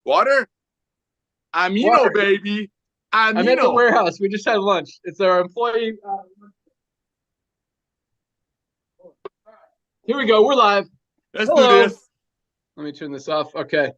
Water? Amino, Water. baby. I'm at the Amino. warehouse. We just had lunch. It's our employee. Here we go. We're live. Let's Hello. do this. Let me turn this off. Okay.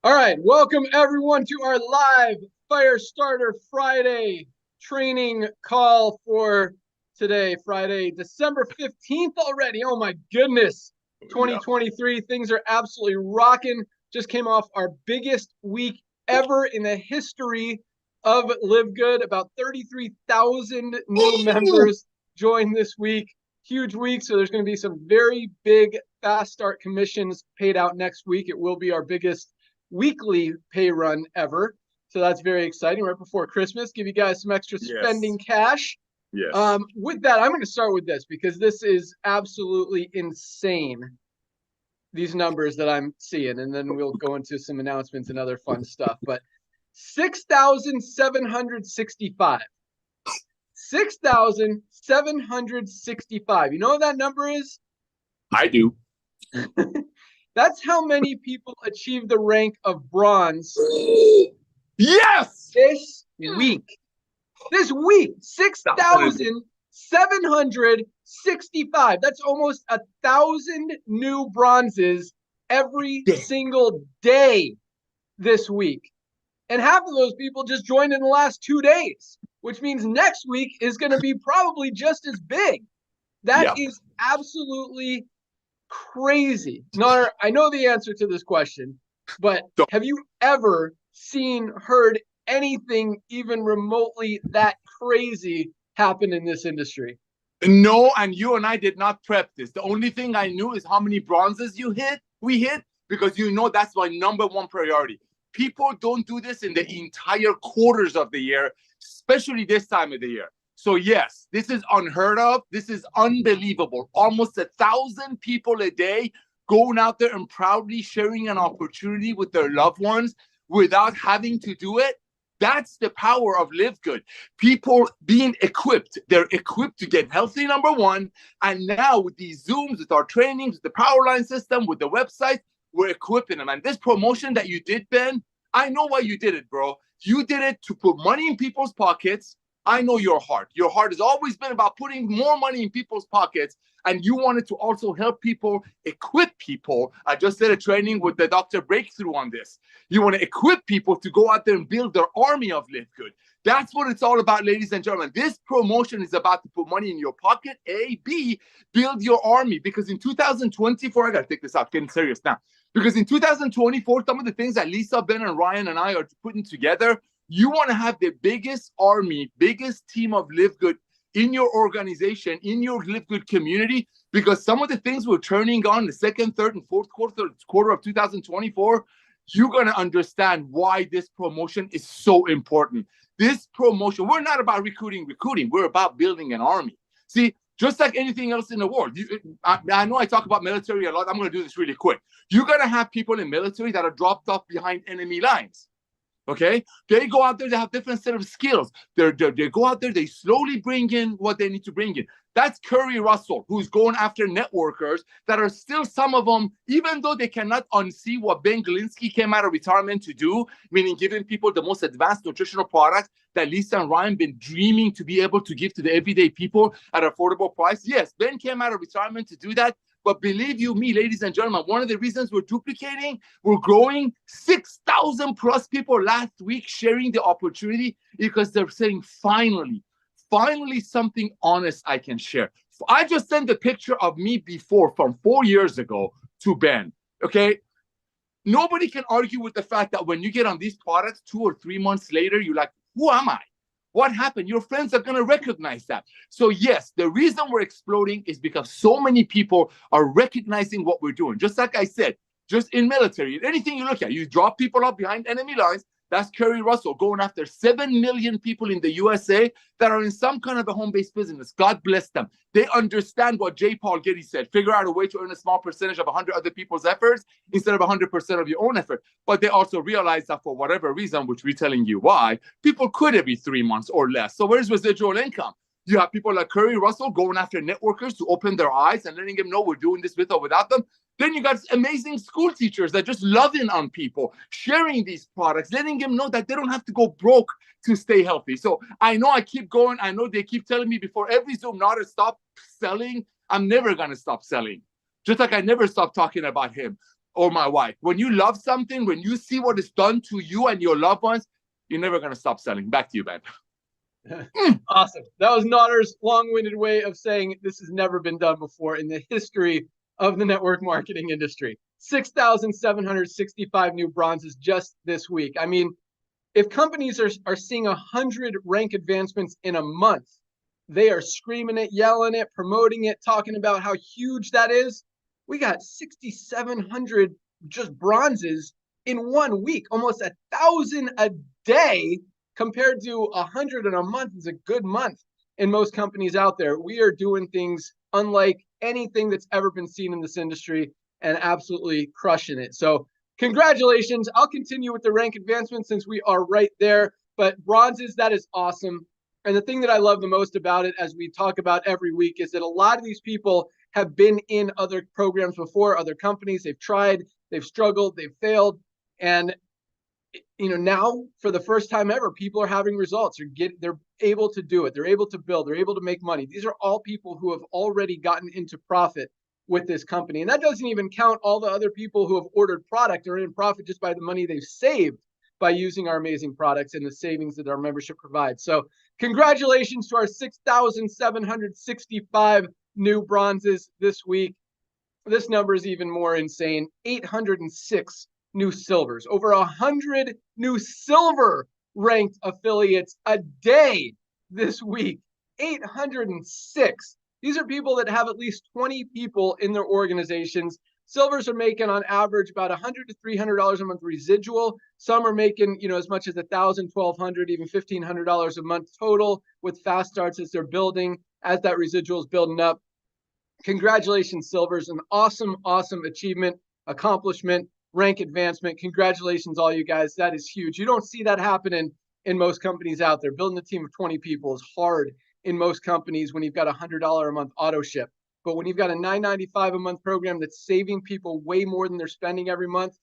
All right. Welcome, everyone, to our live Firestarter-Friday training call for today, Friday, December 15th already. Oh, my goodness. 2023. Things are absolutely rocking. Just came off our biggest week ever in the history of LiveGood. About 33,000 new members joined this week. Huge week. So there's going to be some very big fast start commissions paid out next week. It will be our biggest weekly pay run ever. So that's very exciting right before Christmas. Give you guys some extra spending cash. Yes. With that, I'm going to start with this because this is absolutely insane. These numbers that I'm seeing, and then we'll go into some announcements and other fun stuff. But 6,765. 6,765. You know what that number is? I do. That's how many people achieved the rank of bronze. Yes! This week. 6,765. That's almost 1,000 new bronzes every single day this week. And half of those people just joined in the last 2 days, which means next week is going to be probably just as big. That is absolutely crazy. Nar, I know the answer to this question, but have you ever heard anything even remotely that crazy happen in this industry? No, and you and I did not prep this. The only thing I knew is how many bronzes we hit, because that's my number one priority. People don't do this in the entire quarters of the year, especially this time of the year. So yes, this is unheard of. This is unbelievable. Almost 1,000 people a day going out there and proudly sharing an opportunity with their loved ones without having to do it. That's the power of LiveGood. People being equipped. They're equipped to get healthy, number one. And now with these Zooms, with our trainings, with the Powerline system, with the website, we're equipping them. And this promotion that you did, Ben, I know why you did it, bro. You did it to put money in people's pockets. I know your heart. Your heart has always been about putting more money in people's pockets. And you wanted to also help people, equip people. I just did a training with the Dr. Breakthrough on this. You want to equip people to go out there and build their army of LiveGood. That's what it's all about, ladies and gentlemen. This promotion is about to put money in your pocket. A, B, build your army. Because in 2024, I got to take this out, getting serious now. Because in 2024, some of the things that Lisa, Ben, and Ryan and I are putting together, you want to have the biggest army, biggest team of LiveGood in your organization, in your LiveGood community, because some of the things we're turning on the second, third, and fourth quarter of 2024, you're going to understand why this promotion is so important. This promotion, we're not about recruiting. We're about building an army. See, just like anything else in the world. I know I talk about military a lot. I'm going to do this really quick. You're going to have people in military that are dropped off behind enemy lines. Okay, they go out there, they have different set of skills. They go out there, they slowly bring in what they need to bring in. That's Curry Russell, who's going after networkers that are still, some of them, even though they cannot unsee what Ben Galinsky came out of retirement to do, meaning giving people the most advanced nutritional products that Lisa and Ryan been dreaming to be able to give to the everyday people at an affordable price. Yes, Ben came out of retirement to do that. But believe you me, ladies and gentlemen, one of the reasons we're growing 6,000 plus people last week sharing the opportunity, because they're saying, finally something honest I can share. I just sent a picture of me before from 4 years ago to Ben, okay? Nobody can argue with the fact that when you get on these products 2 or 3 months later, you're like, who am I? What happened? Your friends are going to recognize that. So yes, the reason we're exploding is because so many people are recognizing what we're doing. Just like I said, just in military, anything you look at, you drop people up behind enemy lines. That's Curry Russell going after 7 million people in the USA that are in some kind of a home-based business. God bless them. They understand what J. Paul Getty said. Figure out a way to earn a small percentage of 100 other people's efforts instead of 100% of your own effort. But they also realize that for whatever reason, which we're telling you why, people quit every 3 months or less. So where's residual income? You have people like Curry Russell going after networkers to open their eyes and letting them know we're doing this with or without them. Then you got amazing school teachers that just loving on people, sharing these products, letting them know that they don't have to go broke to stay healthy. So I know I keep going. I know they keep telling me before every Zoom not to stop selling. I'm never going to stop selling. Just like I never stop talking about him or my wife. When you love something, when you see what it's done to you and your loved ones, you're never going to stop selling. Back to you, Ben. Awesome. That was Nader's long-winded way of saying this has never been done before in the history of the network marketing industry. 6,765 new bronzes just this week. I mean, if companies are seeing 100 rank advancements in a month, they are screaming it, yelling it, promoting it, talking about how huge that is. We got 6,700 just bronzes in 1 week, almost 1,000 a day. Compared to 100 in a month is a good month in most companies out there. We are doing things unlike anything that's ever been seen in this industry and absolutely crushing it. So congratulations. I'll continue with the rank advancement since we are right there. But bronzes, that is awesome. And the thing that I love the most about it, as we talk about every week, is that a lot of these people have been in other programs before, other companies. They've tried, they've struggled, they've failed. And now for the first time ever, people are having results. They're able to do it. They're able to build. They're able to make money. These are all people who have already gotten into profit with this company. And that doesn't even count all the other people who have ordered product or in profit just by the money they've saved by using our amazing products and the savings that our membership provides. So congratulations to our 6,765 new bronzes this week. This number is even more insane. 806 new silvers, over 100 new silver ranked affiliates a day this week. 806. These are people that have at least 20 people in their organizations. Silvers are making on average about $100 to $300 a month residual. Some are making, as much as $1,000, $1,200, even $1,500 a month total with fast starts as they're building, as that residual is building up. Congratulations, Silvers. An awesome, awesome achievement, accomplishment, rank advancement. Congratulations, all you guys. That is huge. You don't see that happening in most companies out there. Building a team of 20 people is hard in most companies when you've got a $100 a month auto ship. But when you've got a $9.95 a month program that's saving people way more than they're spending every month,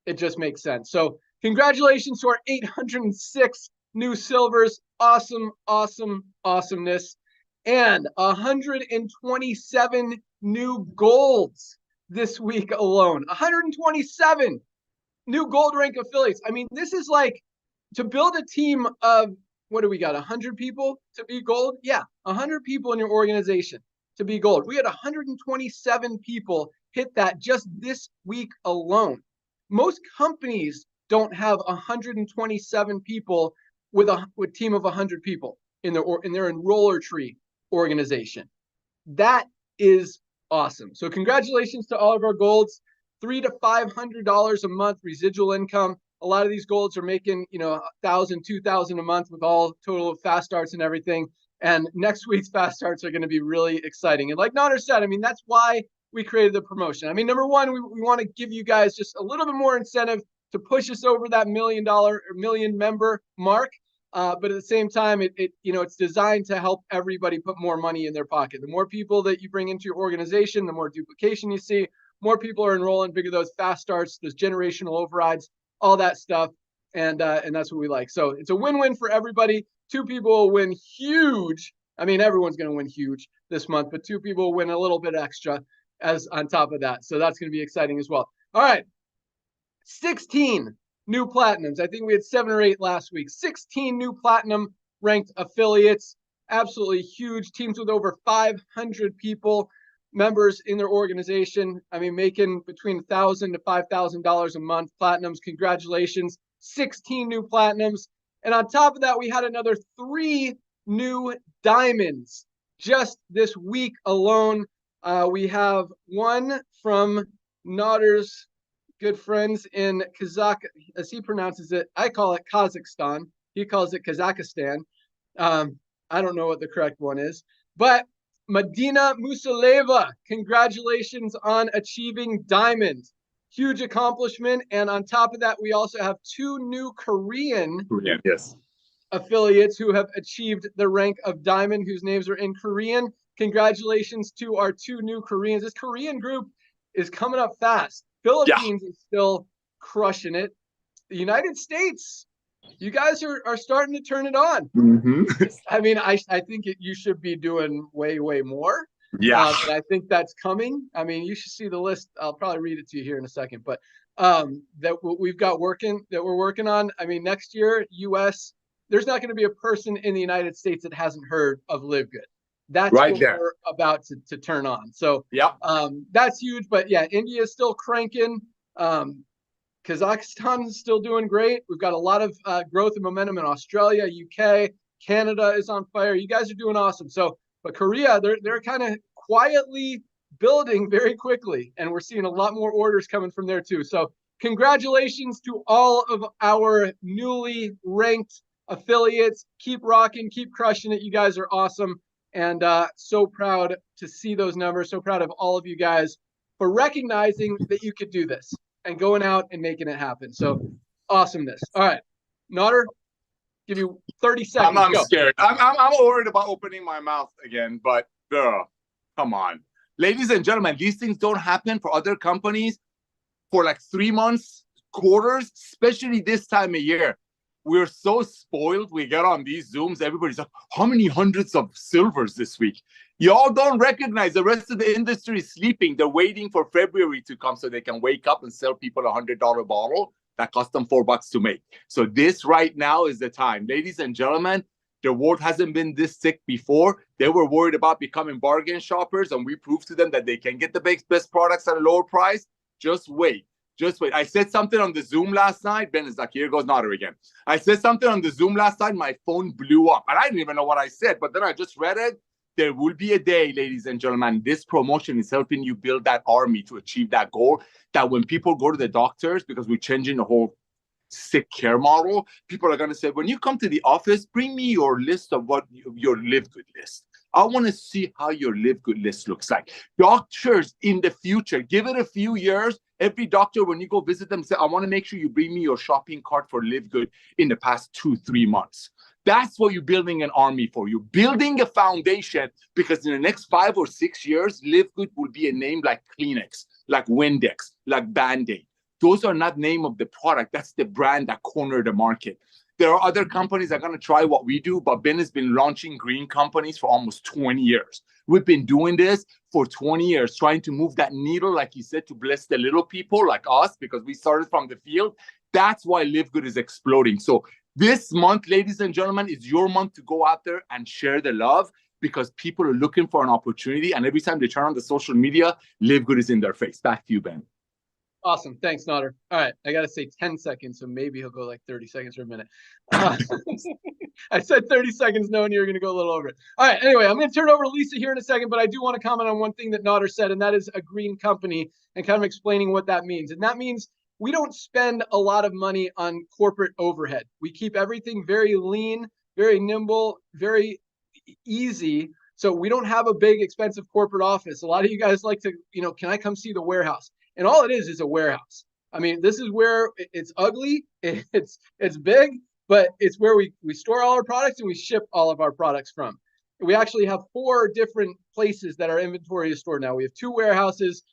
it just makes sense. So congratulations to our 806 new silvers. Awesome, awesome, awesomeness. And 127 new golds this week alone. 127 new gold rank affiliates. I mean, this is like to build a team of, what do we got, 100 people to be gold? Yeah, 100 people in your organization to be gold. We had 127 people hit that just this week alone. Most companies don't have 127 people with a team of 100 people in their enroller tree organization. That is awesome. So congratulations to all of our golds. $300 to $500 a month residual income. A lot of these golds are making, $1,000, $2,000 a month with all total of fast starts and everything. And next week's fast starts are going to be really exciting. And like Nader said, I mean, that's why we created the promotion. I mean, number one, we want to give you guys just a little bit more incentive to push us over that million member mark. But at the same time, it's designed to help everybody put more money in their pocket. The more people that you bring into your organization, the more duplication you see, more people are enrolling, bigger those fast starts, those generational overrides, all that stuff. And that's what we like. So it's a win-win for everybody. 2 people will win huge. I mean, everyone's going to win huge this month, but 2 people will win a little bit extra as on top of that. So that's going to be exciting as well. All right. 16 new platinums. I think we had 7 or 8 last week. 16 new platinum ranked affiliates. Absolutely huge. Teams with over 500 people, members in their organization. I mean, making between $1,000 to $5,000 a month. Platinums. Congratulations. 16 new platinums. And on top of that, we had another 3 new diamonds just this week alone. We have one from Nader's good friends in as he pronounces it. I call it Kazakhstan. He calls it Kazakhstan. I don't know what the correct one is, but Medina Musaleva, congratulations on achieving diamond. Huge accomplishment. And on top of that, we also have 2 new Korean. Yes. affiliates who have achieved the rank of diamond, whose names are in Korean. Congratulations to our 2 new Koreans. This Korean group is coming up fast. Philippines is still crushing it. The United States, you guys are starting to turn it on. I mean, I think you should be doing way, way more. Yeah. And I think that's coming. I mean, you should see the list. I'll probably read it to you here in a second. But that we've got working, that we're working on. I mean, next year, US, there's not going to be a person in the United States that hasn't heard of LiveGood. That's right what there. we're about to turn on. So yep. That's huge. But yeah, India is still cranking. Kazakhstan is still doing great. We've got a lot of growth and momentum in Australia, UK, Canada is on fire. You guys are doing awesome. So, but Korea, they're kind of quietly building very quickly, and we're seeing a lot more orders coming from there too. So congratulations to all of our newly ranked affiliates. Keep rocking, keep crushing it. You guys are awesome. And so proud to see those numbers. So proud of all of you guys for recognizing that you could do this and going out and making it happen. So awesomeness. All right, Nodder, give you 30 seconds. I'm scared. I'm worried about opening my mouth again, but come on. Ladies and gentlemen, these things don't happen for other companies for like 3 months, quarters, especially this time of year. We're so spoiled. We get on these Zooms. Everybody's like, how many hundreds of silvers this week? Y'all don't recognize the rest of the industry is sleeping. They're waiting for February to come so they can wake up and sell people a $100 bottle that cost them $4 to make. So this right now is the time. Ladies and gentlemen, the world hasn't been this sick before. They were worried about becoming bargain shoppers, and we proved to them that they can get the best products at a lower price. Just wait. Just wait. I said something on the Zoom last night. Ben is like, here goes Nodder again. I said something on the Zoom last night. My phone blew up. And I didn't even know what I said. But then I just read it. There will be a day, ladies and gentlemen. This promotion is helping you build that army to achieve that goal. That when people go to the doctors, because we're changing the whole sick care model, people are going to say, when you come to the office, bring me your list of what your LiveGood list. I want to see how your LiveGood list looks like. Doctors in the future, give it a few years. Every doctor, when you go visit them, say, I want to make sure you bring me your shopping cart for LiveGood in the past 2-3 months. That's what you're building an army for. You're building a foundation because in the next 5 or 6 years, LiveGood will be a name like Kleenex, like Windex, like Band-Aid. Those are not name of the product. That's the brand that cornered the market. There are other companies that are going to try what we do, but Ben has been launching green companies for almost 20 years. We've been doing this for 20 years, trying to move that needle, like he said, to bless the little people like us, because we started from the field. That's why LiveGood is exploding. So this month, ladies and gentlemen, is your month to go out there and share the love, because people are looking for an opportunity. And every time they turn on the social media, LiveGood is in their face. Back to you, Ben. Awesome. Thanks, Nodder. All right. I got to say 10 seconds, so maybe he'll go like 30 seconds or a minute. I said 30 seconds knowing you were going to go a little over it. All right. Anyway, I'm going to turn it over to Lisa here in a second, but I do want to comment on one thing that Nodder said, and that is a green company, and kind of explaining what that means. And that means we don't spend a lot of money on corporate overhead. We keep everything very lean, very nimble, very easy. So we don't have a big, expensive corporate office. A lot of you guys like to, can I come see the warehouse? And all it is a warehouse. I mean, this is where it's ugly, it's big, but it's where we store all our products and we ship all of our products from. We actually have 4 different places that our inventory is stored now. We have 2 warehouses.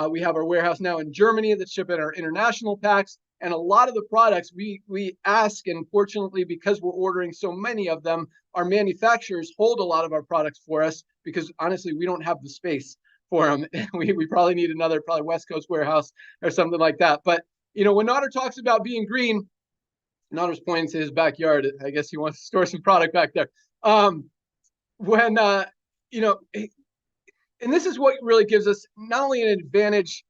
We have our warehouse now in Germany that ship in our international packs. And a lot of the products we ask, and fortunately, because we're ordering so many of them, our manufacturers hold a lot of our products for us, because honestly, we don't have the space for them. We probably need another West Coast warehouse or something like that. But, when Nodder talks about being green, Nodder's pointing to his backyard. I guess he wants to store some product back there. And this is what really gives us not only an advantage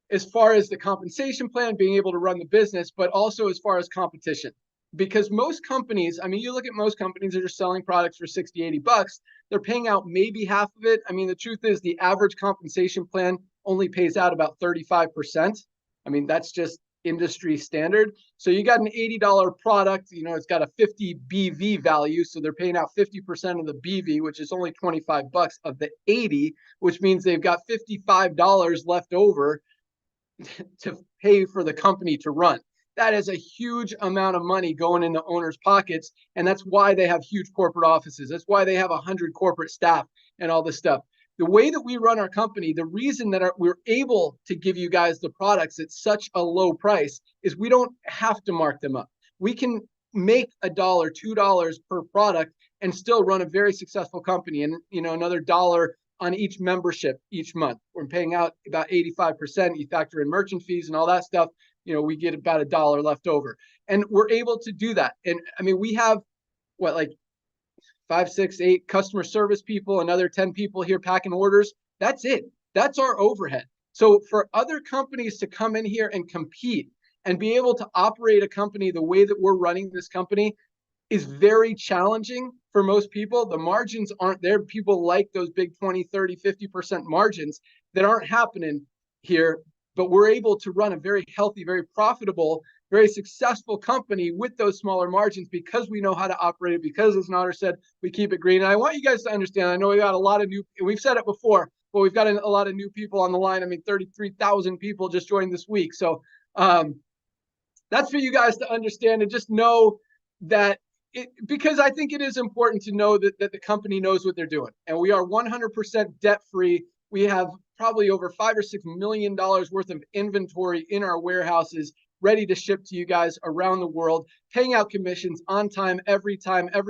as far as the compensation plan, being able to run the business, but also as far as competition. Because most companies, I mean, you look at most companies that are selling products for $60, $80, they're paying out maybe half of it. I mean, the truth is the average compensation plan only pays out about 35%. I mean, that's just industry standard. So you got an $80 product, it's got a 50 BV value. So they're paying out 50% of the BV, which is only $25 of the 80, which means they've got $55 left over to pay for the company to run. that is a huge amount of money going into owners' pockets. And that's why they have huge corporate offices. That's why they have 100 corporate staff and all this stuff. The way that we run our company, the reason that we're able to give you guys the products at such a low price is we don't have to mark them up. We can make $1, $2 per product and still run a very successful company, and another $1 on each membership each month. We're paying out about 85%. You factor in merchant fees and all that stuff, we get about $1 left over, and we're able to do that. And I mean, we have like 5, 6, 8 customer service people, another 10 people here packing orders. That's it. That's our overhead. So for other companies to come in here and compete and be able to operate a company the way that we're running this company is very challenging for most people. The margins aren't there. People like those big 20, 30, 50% margins that aren't happening here. But we're able to run a very healthy, very profitable, very successful company with those smaller margins because we know how to operate it, because, as Nader said, we keep it green. And I want you guys to understand, I know we got a lot of new, we've said it before, but we've got a lot of new people on the line. I mean, 33,000 people just joined this week. So that's for you guys to understand and just know that because I think it is important to know that the company knows what they're doing. And we are 100% debt free. We have probably over $5 or $6 million worth of inventory in our warehouses ready to ship to you guys around the world, paying out commissions on time, every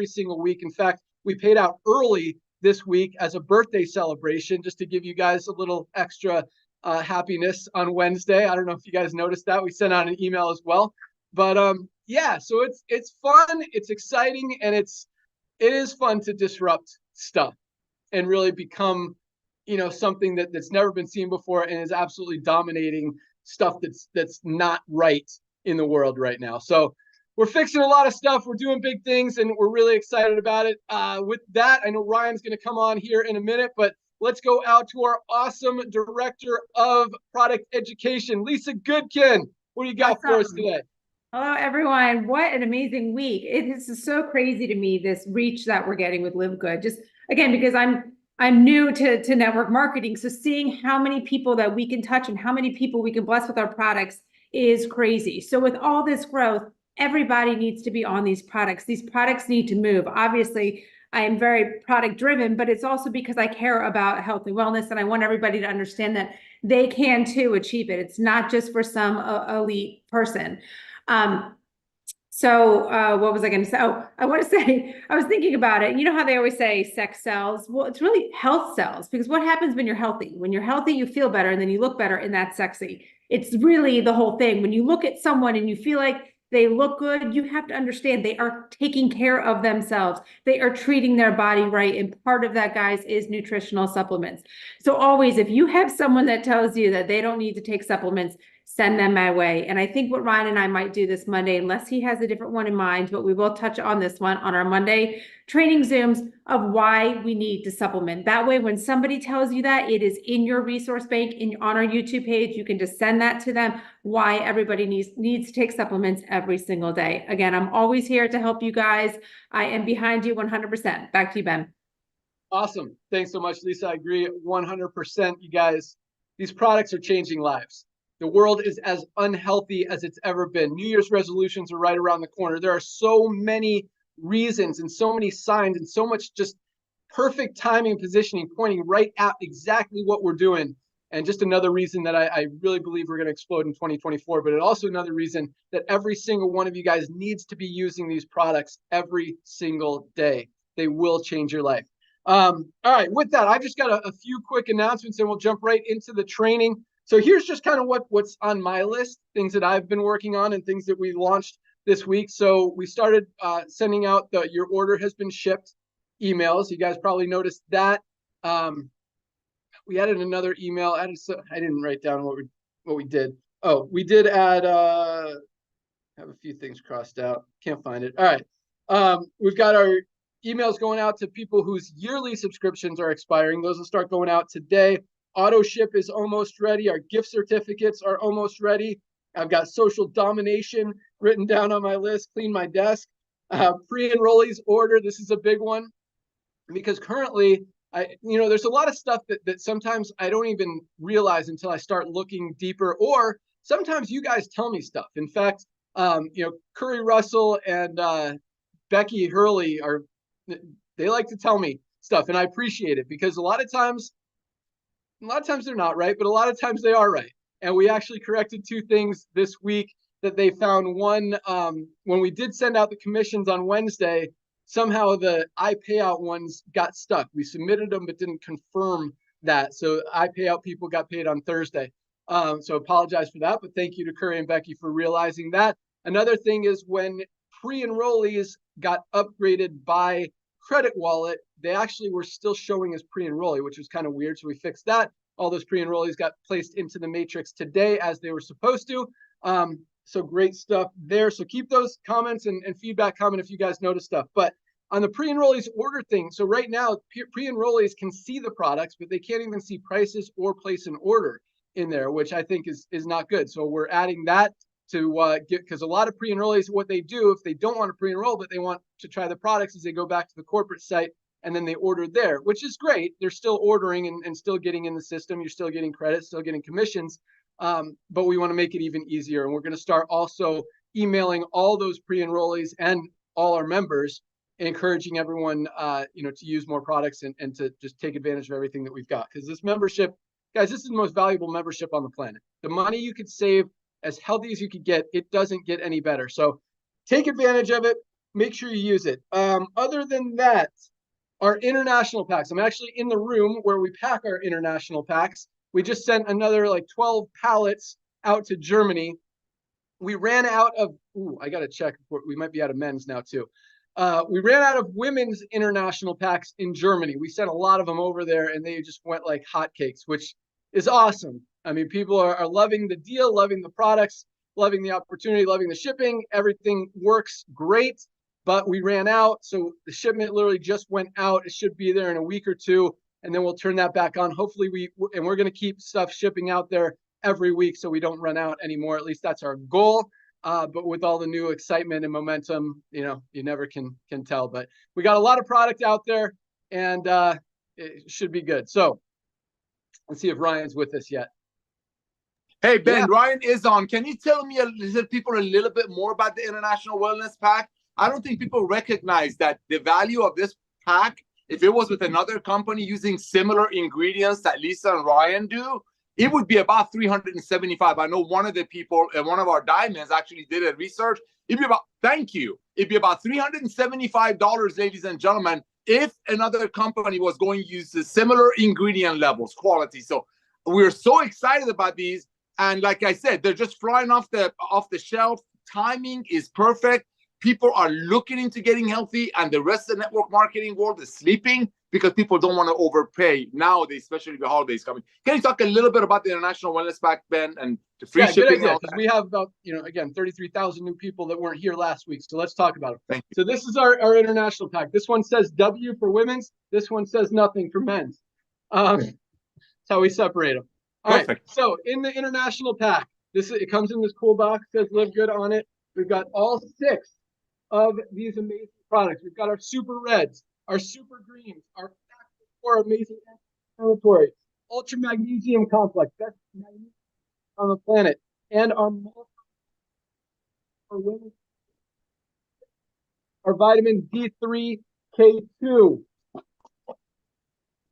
single week. In fact, we paid out early this week as a birthday celebration, just to give you guys a little extra happiness on Wednesday. I don't know if you guys noticed that. We sent out an email as well. But yeah, so it's fun, it's exciting, and it is fun to disrupt stuff and really become, something that's never been seen before and is absolutely dominating stuff that's not right in the world right now. So we're fixing a lot of stuff. We're doing big things, and we're really excited about it. With that, I know Ryan's going to come on here in a minute, but let's go out to our awesome director of product education, Lisa Goodkin. What do you got for us today? Hello, everyone. What an amazing week. It is so crazy to me, this reach that we're getting with LiveGood. Just again, because I'm new to network marketing. So seeing how many people that we can touch and how many people we can bless with our products is crazy. So with all this growth, everybody needs to be on these products. These products need to move. Obviously, I am very product driven, but it's also because I care about health and wellness, and I want everybody to understand that they can too achieve it. It's not just for some elite person. What was I going to say? Oh, I want to say, I was thinking about it. You know how they always say sex sells? Well, it's really health sells, because what happens when you're healthy? When you're healthy, you feel better, and then you look better, and that's sexy. It's really the whole thing. When you look at someone and you feel like they look good, you have to understand they are taking care of themselves. They are treating their body right. And part of that, guys, is nutritional supplements. So always, if you have someone that tells you that they don't need to take supplements, send them my way. And I think what Ryan and I might do this Monday, unless he has a different one in mind, but we will touch on this one on our Monday training Zooms of why we need to supplement. That way, when somebody tells you that, it is in your resource bank on our YouTube page. You can just send that to them, why everybody needs to take supplements every single day. Again, I'm always here to help you guys. I am behind you 100%. Back to you, Ben. Awesome. Thanks so much, Lisa. I agree 100%. You guys, these products are changing lives. The world is as unhealthy as it's ever been. New Year's resolutions are right around the corner. There are so many reasons and so many signs and so much just perfect timing and positioning pointing right at exactly what we're doing. And just another reason that I really believe we're going to explode in 2024. But also another reason that every single one of you guys needs to be using these products every single day. They will change your life. All right, with that, I just got a few quick announcements, and we'll jump right into the training. So here's just kind of what's on my list, things that I've been working on and things that we launched this week. So we started sending out the your order has been shipped emails. You guys probably noticed that. We added another email. I didn't write down what we did. Oh, we did add have a few things crossed out. Can't find it. All right. We've got our emails going out to people whose yearly subscriptions are expiring. Those will start going out today. Auto ship is almost ready. Our gift certificates are almost ready. I've got social domination written down on my list. Clean my desk. Pre-enrollees order. This is a big one because currently, there's a lot of stuff that sometimes I don't even realize until I start looking deeper, or sometimes you guys tell me stuff. In fact, Curry Russell and Becky Hurley they like to tell me stuff, and I appreciate it, because a lot of times they're not right, but a lot of times they are right. And we actually corrected 2 things this week that they found. One, when we did send out the commissions on Wednesday, somehow the iPayout ones got stuck. We submitted them but didn't confirm that. So iPayout people got paid on Thursday. So apologize for that, but thank you to Curry and Becky for realizing that. Another thing is, when pre-enrollees got upgraded by Credit Wallet, they actually were still showing as pre-enrollee, which was kind of weird. So we fixed that. All those pre-enrollees got placed into the matrix today as they were supposed to. So great stuff there. So keep those comments and feedback coming if you guys notice stuff. But on the pre-enrollees order thing, so right now pre-enrollees can see the products, but they can't even see prices or place an order in there, which I think is not good. So we're adding that to because a lot of pre-enrollees, what they do if they don't want to pre-enroll but they want to try the products, is they go back to the corporate site and then they order there, which is great. They're still ordering and still getting in the system. You're still getting credit, still getting commissions. But we want to make it even easier. And we're going to start also emailing all those pre-enrollees and all our members, encouraging everyone to use more products and to just take advantage of everything that we've got. Because this membership, guys, this is the most valuable membership on the planet. The money you could save, as healthy as you could get, it doesn't get any better. So take advantage of it. Make sure you use it. Other than that, our international packs. I'm actually in the room where we pack our international packs. We just sent another like 12 pallets out to Germany. We ran out of, I got to check. We might be out of men's now too. We ran out of women's international packs in Germany. We sent a lot of them over there and they just went like hotcakes, which is awesome. I mean, people are loving the deal, loving the products, loving the opportunity, loving the shipping. Everything works great, but we ran out. So the shipment literally just went out. It should be there in a week or 2, and then we'll turn that back on. Hopefully we're going to keep stuff shipping out there every week so we don't run out anymore. At least that's our goal. But with all the new excitement and momentum, you never can tell. But we got a lot of product out there, and it should be good. So let's see if Ryan's with us yet. Hey, Ben, Yeah. Ryan is on. Can you tell me a little bit more about the International Wellness Pack? I don't think people recognize that the value of this pack, if it was with another company using similar ingredients that Lisa and Ryan do, it would be about $375. I know one of the people, one of our diamonds actually did a research. It'd be about $375, ladies and gentlemen, if another company was going to use the similar ingredient levels, quality. So we're so excited about these. And like I said, they're just flying off the shelf. Timing is perfect. People are looking into getting healthy, and the rest of the network marketing world is sleeping because people don't want to overpay nowadays, especially the holidays coming. Can you talk a little bit about the International Wellness Pack, Ben, and the free shipping? Good idea, we have about, again, 33,000 new people that weren't here last week. So let's talk about it. Thank you. So this is our international pack. This one says W for women's. This one says nothing for men's. That's how we separate them. All right. So in the international pack, it comes in this cool box, says LiveGood on it. We've got all 6 of these amazing products. We've got our super reds, our super greens, our four amazing anti-inflammatory, ultra magnesium complex, best magnesium on the planet, and our women, our vitamin D3, K2.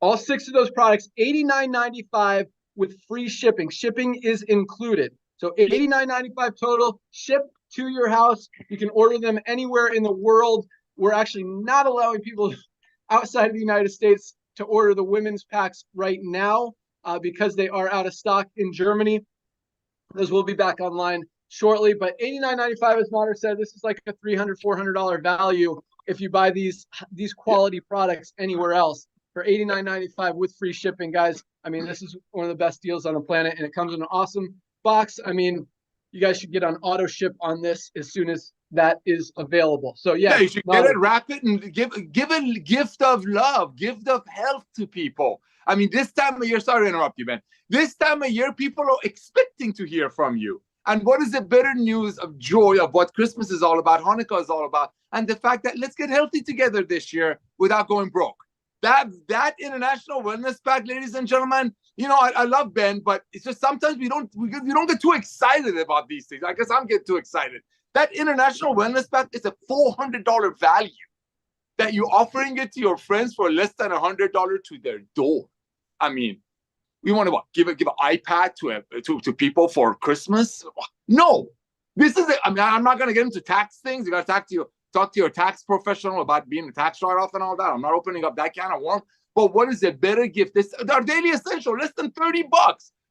All 6 of those products, $89.95 with free shipping. Shipping is included. So $89.95 total, shipped to your house. You can order them anywhere in the world. We're actually not allowing people outside of the United States to order the women's packs right now because they are out of stock in Germany. Those will be back online shortly. But $89.95, as Nader said, this is like a $300, $400 value if you buy these quality products anywhere else. For $89.95 with free shipping, guys. I mean, this is one of the best deals on the planet, and it comes in an awesome box. I mean, you guys should get on auto ship on this as soon as that is available. So yeah, you should get it, wrap it, and give a gift of love, gift of health to people. I mean, this time of year, sorry to interrupt you, man. This time of year, people are expecting to hear from you. And what is the better news of joy of what Christmas is all about, Hanukkah is all about, and the fact that let's get healthy together this year without going broke. That International Wellness Pack, ladies and gentlemen, I love Ben, but it's just sometimes we don't get too excited about these things. I guess I'm getting too excited. That international wellness pack is a $400 value that you're offering it to your friends for less than $100 to their door. I mean, we want to what, give an iPad to people for Christmas? No, this is it. I mean, I'm not going to get into tax things. You got to talk to your tax professional about being a tax write-off and all that. I'm not opening up that can of worms. But what is a better gift? This our daily essential, less than $30.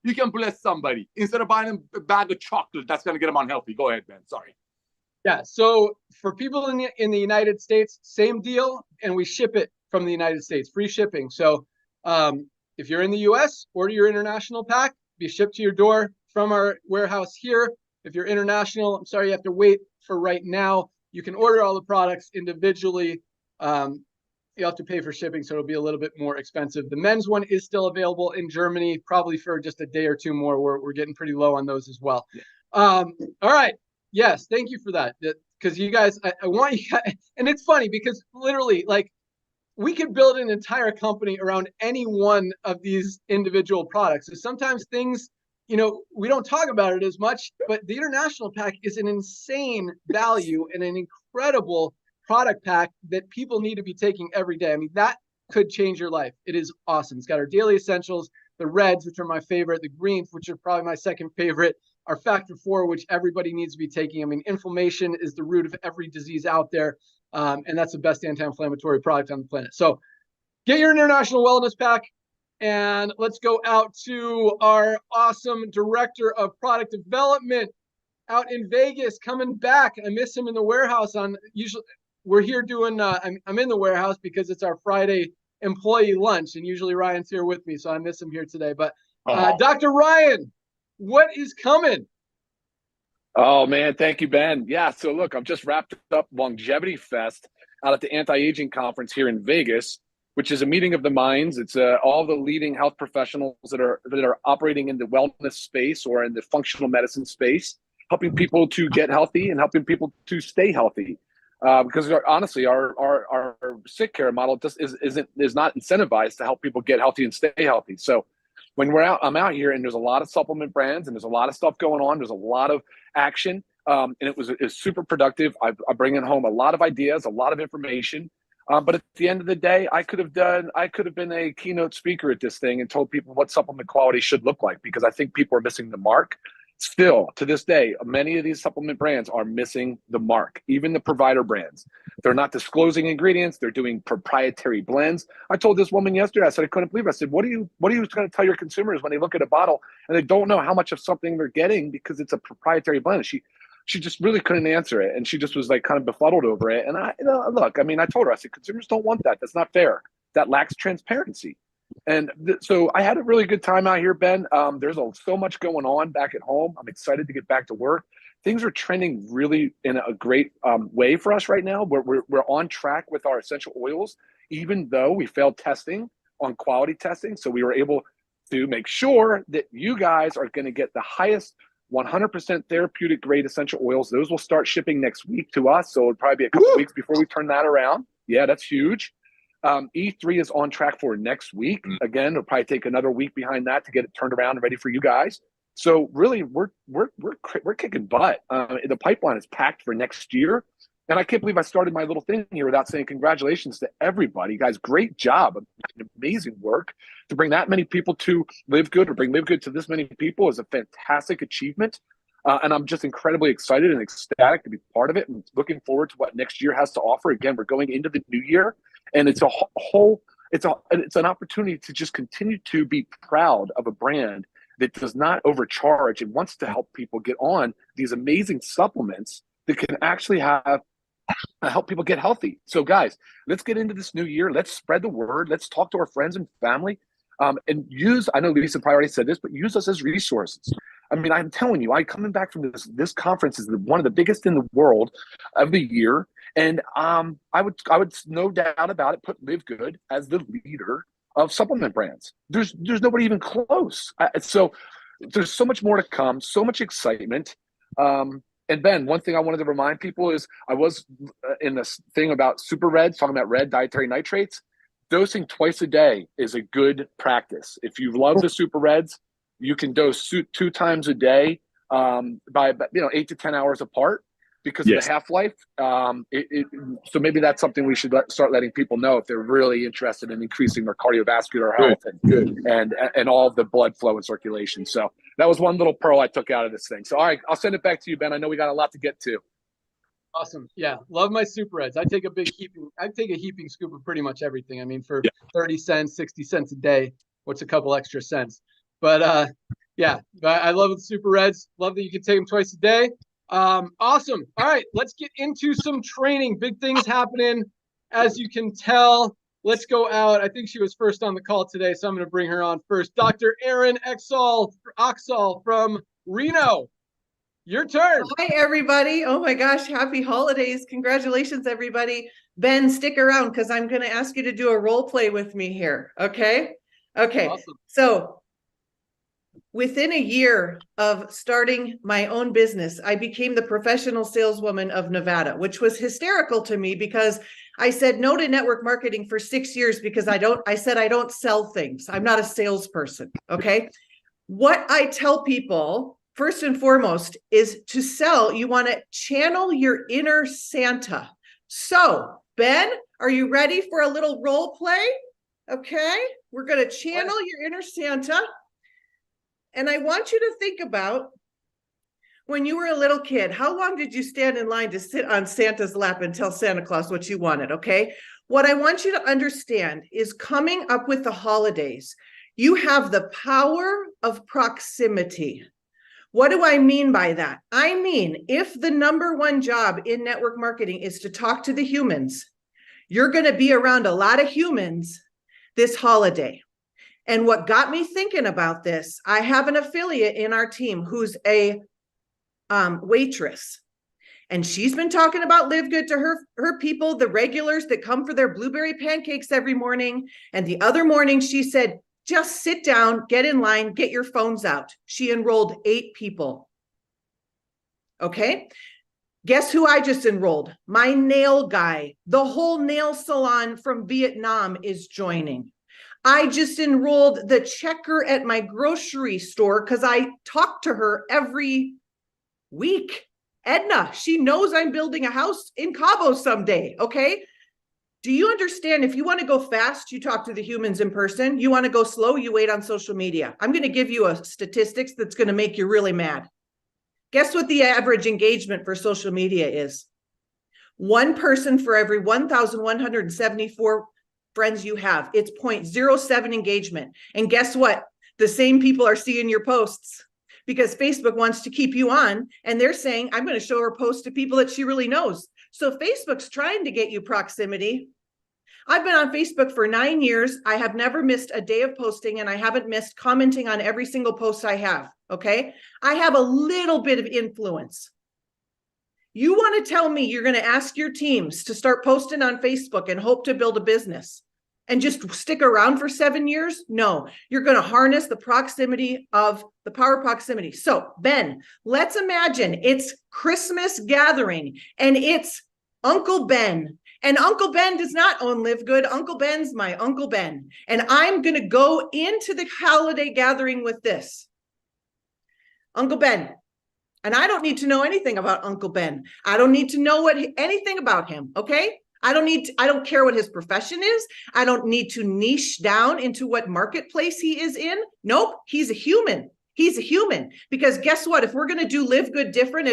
You can bless somebody instead of buying a bag of chocolate that's going to get them unhealthy. Go ahead, Ben. Sorry. Yeah. So for people in the United States, same deal, and we ship it from the United States, free shipping. So if you're in the US, order your international pack, be shipped to your door from our warehouse here. If you're international, I'm sorry, you have to wait for right now. You can order all the products individually. You have to pay for shipping, so it'll be a little bit more expensive. The men's one is still available in Germany, probably for just a day or two more. We're getting pretty low on those as well. All right. Yes, thank you for that. Because you guys, I want you guys, and it's funny because literally, like, we could build an entire company around any one of these individual products. So sometimes things, you know, we don't talk about it as much, but the international pack is an insane value and an incredible product pack that people need to be taking every day. I mean, that could change your life. It is awesome. It's got our daily essentials, the reds, which are my favorite, the greens, which are probably my second favorite, our factor 4, which everybody needs to be taking. I mean, inflammation is the root of every disease out there. And that's the best anti-inflammatory product on the planet. So get your international wellness pack, and let's go out to our awesome director of product development out in Vegas, coming back. I miss him in the warehouse. Usually we're here doing, I'm in the warehouse because it's our Friday employee lunch, and usually Ryan's here with me, so I miss him here today. But Dr. Ryan, what is coming? Oh, man. Thank you, Ben. Yeah. So look, I've just wrapped up Longevity Fest out at the Anti-Aging Conference here in Vegas, which is a meeting of the minds. It's all the leading health professionals that are operating in the wellness space or in the functional medicine space, helping people to get healthy and helping people to stay healthy. Because honestly, our sick care model just is not incentivized to help people get healthy and stay healthy. So when I'm out here, and there's a lot of supplement brands, and there's a lot of stuff going on. There's a lot of action, and it was super productive. I bring in home a lot of ideas, a lot of information. But at the end of the day, I could have been a keynote speaker at this thing and told people what supplement quality should look like, because I think people are missing the mark. Still, to this day, many of these supplement brands are missing the mark. Even the provider brands, they're not disclosing ingredients. They're doing proprietary blends. I told this woman yesterday, I said, I couldn't believe it. I said, what are you going to tell your consumers when they look at a bottle and they don't know how much of something they're getting because it's a proprietary blend? She just really couldn't answer it. And she just was like kind of befuddled over it. And look, I mean, I told her, I said, consumers don't want that. That's not fair. That lacks transparency. And so I had a really good time out here, Ben. There's so much going on back at home. I'm excited to get back to work. Things are trending really in a great way for us right now. We're on track with our essential oils, even though we failed testing on quality testing. So we were able to make sure that you guys are going to get the highest 100% therapeutic grade essential oils. Those will start shipping next week to us. So it'll probably be a couple weeks before we turn that around. Yeah, that's huge. E3 is on track for next week. Again, it'll probably take another week behind that to get it turned around and ready for you guys. So really, we're kicking butt. The pipeline is packed for next year, and I can't believe I started my little thing here without saying congratulations to everybody. You guys, great job, amazing work to bring that many people to LiveGood, or bring LiveGood to this many people is a fantastic achievement. And I'm just incredibly excited and ecstatic to be part of it, and looking forward to what next year has to offer. Again, we're going into the new year, and it's it's an opportunity to just continue to be proud of a brand that does not overcharge and wants to help people get on these amazing supplements that can actually help people get healthy. So guys, let's get into this new year. Let's spread the word. Let's talk to our friends and family, and I know Lisa probably already said this, but use us as resources. I mean, I'm telling you, coming back from this conference is one of the biggest in the world of the year. And I would no doubt about it, put LiveGood as the leader of supplement brands. There's nobody even close. So there's so much more to come, so much excitement. And Ben, one thing I wanted to remind people is I was in this thing about super reds, talking about red dietary nitrates. Dosing twice a day is a good practice. If you love the super reds, you can dose 2 times a day by 8 to 10 hours apart. because of the half-life. So maybe that's something we should start letting people know if they're really interested in increasing their cardiovascular health and all of the blood flow and circulation. So that was one little pearl I took out of this thing. So all right, I'll send it back to you, Ben. I know we got a lot to get to. Awesome. Yeah. Love my super reds. I take a heaping scoop of pretty much everything. I mean, for 30 cents, 60 cents a day, what's a couple extra cents? But yeah, I love the super reds. Love that you can take them twice a day. Awesome. All right, let's get into some training. Big things happening, as you can tell. Let's go out. I think she was first on the call today, so I'm going to bring her on first. Dr. Erin Oxall from Reno. Your turn. Hi, everybody. Oh my gosh, happy holidays. Congratulations, everybody. Ben, stick around because I'm going to ask you to do a role play with me here. Okay? Okay. Awesome. So within a year of starting my own business, I became the professional saleswoman of Nevada, which was hysterical to me because I said no to network marketing for 6 years because I said I don't sell things. I'm not a salesperson. Okay. What I tell people first and foremost is to sell, you want to channel your inner Santa. So, Ben, are you ready for a little role play? Okay. We're going to channel your inner Santa. And I want you to think about when you were a little kid, how long did you stand in line to sit on Santa's lap and tell Santa Claus what you wanted? Okay. What I want you to understand is coming up with the holidays, you have the power of proximity. What do I mean by that? I mean, if the number one job in network marketing is to talk to the humans, you're going to be around a lot of humans this holiday. And what got me thinking about this, I have an affiliate in our team who's a waitress. And she's been talking about LiveGood to her people, the regulars that come for their blueberry pancakes every morning. And the other morning she said, just sit down, get in line, get your phones out. She enrolled 8 people. Okay. Guess who I just enrolled? My nail guy. The whole nail salon from Vietnam is joining. I just enrolled the checker at my grocery store because I talk to her every week. Edna, she knows I'm building a house in Cabo someday, okay? Do you understand? If you want to go fast, you talk to the humans in person. You want to go slow, you wait on social media. I'm going to give you a statistics that's going to make you really mad. Guess what the average engagement for social media is? 1 person for every 1,174 friends you have. It's 0.07 engagement. And guess what? The same people are seeing your posts because Facebook wants to keep you on. And they're saying, I'm going to show her posts to people that she really knows. So Facebook's trying to get you proximity. I've been on Facebook for 9 years. I have never missed a day of posting, and I haven't missed commenting on every single post I have. Okay. I have a little bit of influence. You want to tell me you're going to ask your teams to start posting on Facebook and hope to build a business and just stick around for 7 years? No, you're going to harness the proximity of the power of proximity. So Ben, let's imagine it's Christmas gathering and it's Uncle Ben. And Uncle Ben does not own LiveGood. Uncle Ben's my Uncle Ben. And I'm going to go into the holiday gathering with this. Uncle Ben. And I don't need to know anything about Uncle Ben. I don't need to know anything about him. Okay. I don't care what his profession is. I don't need to niche down into what marketplace he is in. Nope. He's a human. He's a human. Because guess what? If we're going to do LiveGood different,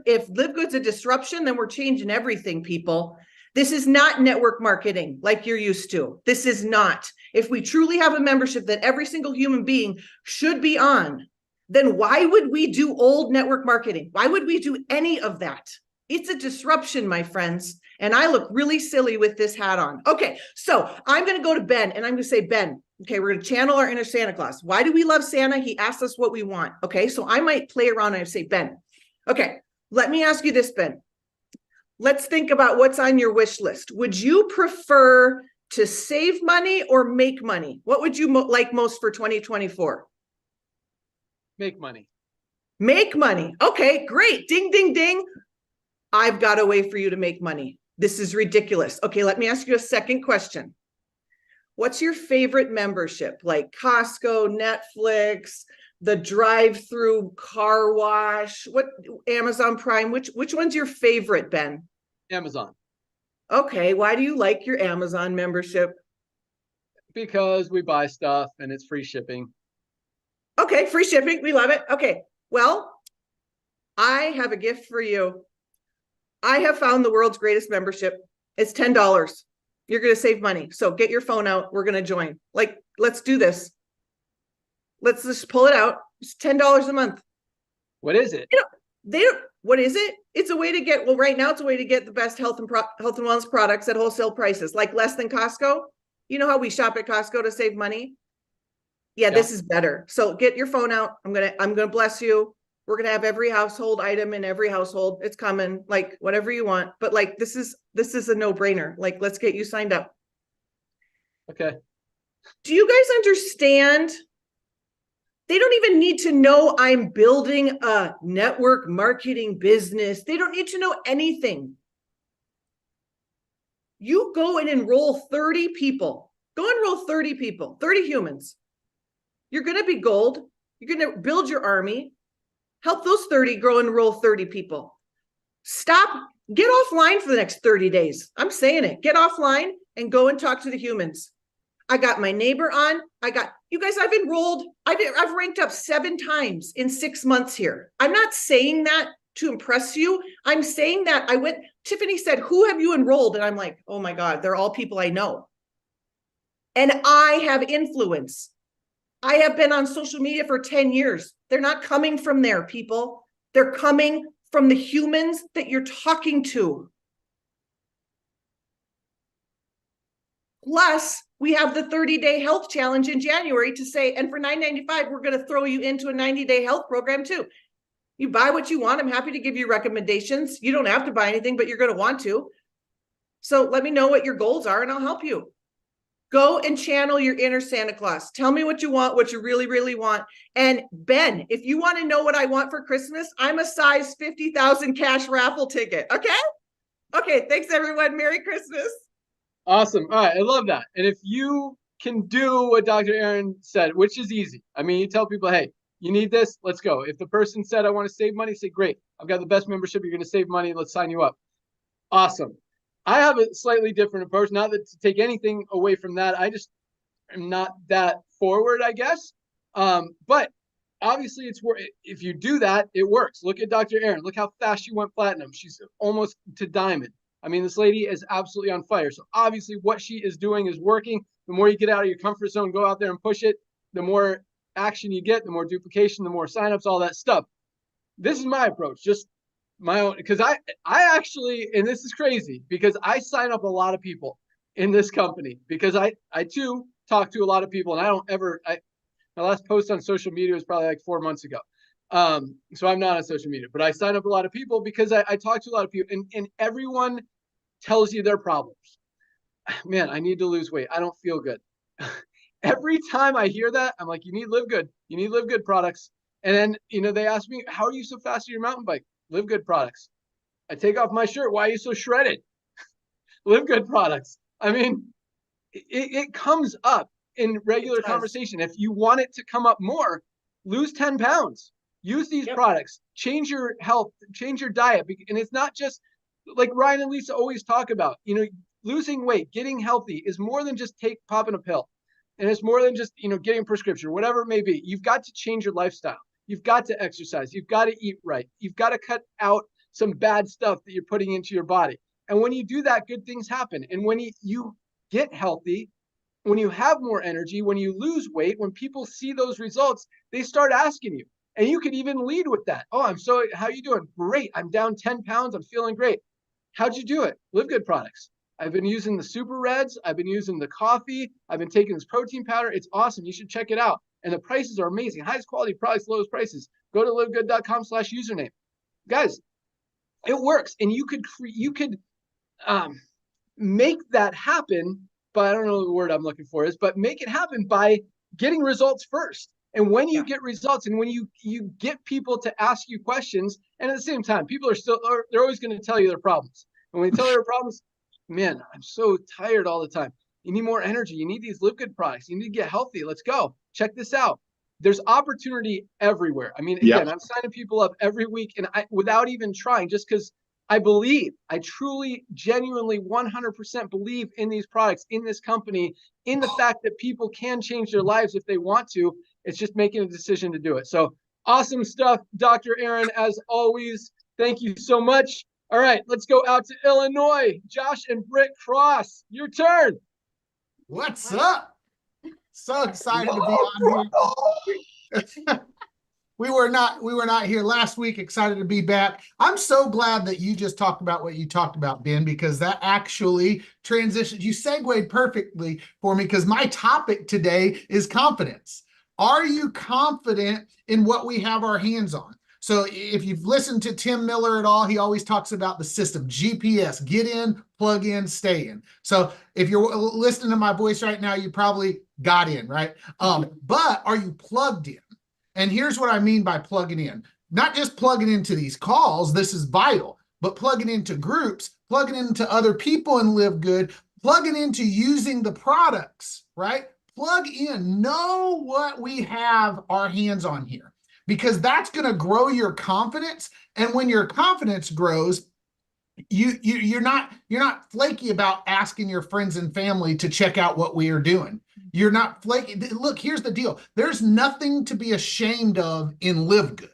if LiveGood's a disruption, then we're changing everything, people. This is not network marketing like you're used to. This is not. If we truly have a membership that every single human being should be on, then why would we do old network marketing? Why would we do any of that? It's a disruption, my friends. And I look really silly with this hat on. Okay, so I'm going to go to Ben and I'm going to say, Ben, okay, we're going to channel our inner Santa Claus. Why do we love Santa? He asked us what we want. Okay, so I might play around and I say, Ben, okay, let me ask you this, Ben. Let's think about what's on your wish list. Would you prefer to save money or make money? What would you like most for 2024? Make money. Make money. Okay, great. Ding, ding, ding. I've got a way for you to make money. This is ridiculous. Okay, let me ask you a second question. What's your favorite membership? Like Costco, Netflix, the drive-through car wash, what Amazon Prime, which one's your favorite, Ben? Amazon. Okay, why do you like your Amazon membership? Because we buy stuff and it's free shipping. Okay, free shipping, we love it. Okay, well, I have a gift for you. I have found the world's greatest membership. It's $10. You're going to save money. So get your phone out. We're going to join. Like, let's do this. Let's just pull it out. It's $10 a month. What is it? What is it? It's a way to get, well, right now it's a way to get the best health and wellness products at wholesale prices, like less than Costco. You know how we shop at Costco to save money? Yeah, this is better. So get your phone out. I'm going to bless you. We're going to have every household item in every household. It's coming, like whatever you want. But like, this is a no-brainer. Like, let's get you signed up. Okay. Do you guys understand? They don't even need to know I'm building a network marketing business. They don't need to know anything. You go and enroll 30 people. Go enroll 30 people, 30 humans. You're going to be gold. You're going to build your army. Help those 30 grow and enroll 30 people. Get offline for the next 30 days. I'm saying it. Get offline and go and talk to the humans. I got my neighbor on. You guys, I've enrolled. I've ranked up 7 times in 6 months here. I'm not saying that to impress you. I'm saying that Tiffany said, who have you enrolled? And I'm like, oh my God, they're all people I know. And I have influence. I have been on social media for 10 years. They're not coming from there, people. They're coming from the humans that you're talking to. Plus, we have the 30-day health challenge in January to say, and for $9.95, we're going to throw you into a 90-day health program too. You buy what you want. I'm happy to give you recommendations. You don't have to buy anything, but you're going to want to. So let me know what your goals are and I'll help you. Go and channel your inner Santa Claus. Tell me what you want, what you really, really want. And Ben, if you want to know what I want for Christmas, I'm a size 50,000 cash raffle ticket. Okay? Okay. Thanks, everyone. Merry Christmas. Awesome. All right. I love that. And if you can do what Dr. Aaron said, which is easy. I mean, you tell people, hey, you need this. Let's go. If the person said, I want to save money, say, great. I've got the best membership. You're going to save money. Let's sign you up. Awesome. I have a slightly different approach. Not that to take anything away from that. I just am not that forward, I guess. But obviously, if you do that, it works. Look at Dr. Aaron. Look how fast she went platinum. She's almost to diamond. I mean, this lady is absolutely on fire. So obviously, what she is doing is working. The more you get out of your comfort zone, go out there and push it, the more action you get, the more duplication, the more signups, all that stuff. This is my approach. Just my own, because I actually, and this is crazy, because I sign up a lot of people in this company, because I too talk to a lot of people, and my last post on social media was probably like 4 months ago. So I'm not on social media, but I sign up a lot of people because I talk to a lot of people, and everyone tells you their problems. Man, I need to lose weight. I don't feel good. Every time I hear that, I'm like, you need LiveGood. You need LiveGood products. And then, they ask me, how are you so fast on your mountain bike? LiveGood products. I take off my shirt. Why are you so shredded? LiveGood products. I mean, it comes up in regular conversation. If you want it to come up more, lose 10 pounds. Use these products. Change your health. Change your diet. And it's not just like Ryan and Lisa always talk about. Losing weight, getting healthy is more than just popping a pill. And it's more than just, getting a prescription, whatever it may be. You've got to change your lifestyle. You've got to exercise. You've got to eat right. You've got to cut out some bad stuff that you're putting into your body. And when you do that, good things happen. And when you get healthy, when you have more energy, when you lose weight, when people see those results, they start asking you. And you could even lead with that. Oh, how you doing? Great. I'm down 10 pounds. I'm feeling great. How'd you do it? LiveGood products. I've been using the Super Reds. I've been using the coffee. I've been taking this protein powder. It's awesome. You should check it out. And the prices are amazing. Highest quality products, lowest prices. Go to livegood.com/username. Guys, it works. And you could make that happen, but I don't know the word I'm looking for is, but make it happen by getting results first. And when you get results and when you get people to ask you questions, and at the same time, people they're always going to tell you their problems. And when you tell their problems, man, I'm so tired all the time. You need more energy. You need these LiveGood products. You need to get healthy. Let's go. Check this out. there's opportunity everywhere. I mean, again, I'm signing people up every week, and without even trying, just because I truly, genuinely, 100% believe in these products, in this company, in the fact that people can change their lives if they want to. It's just making a decision to do it. So awesome stuff, Dr. Aaron, as always. Thank you so much. All right, let's go out to Illinois. Josh and Britt Cross, your turn. What's up? So excited to be on here. We were not here last week. Excited to be back. I'm so glad that you just talked about what you talked about, Ben, because that actually transitions. You segued perfectly for me, because my topic today is confidence. Are you confident in what we have our hands on? So if you've listened to Tim Miller at all, he always talks about the system, GPS, get in, plug in, stay in. So if you're listening to my voice right now, you probably got in, right? But are you plugged in? And here's what I mean by plugging in. Not just plugging into these calls, this is vital, but plugging into groups, plugging into other people in LiveGood, plugging into using the products, right? Plug in, know what we have our hands on here, because that's going to grow your confidence. And when your confidence grows, you're not flaky about asking your friends and family to check out what we are doing. You're not flaky. Look, here's the deal. There's nothing to be ashamed of in LiveGood.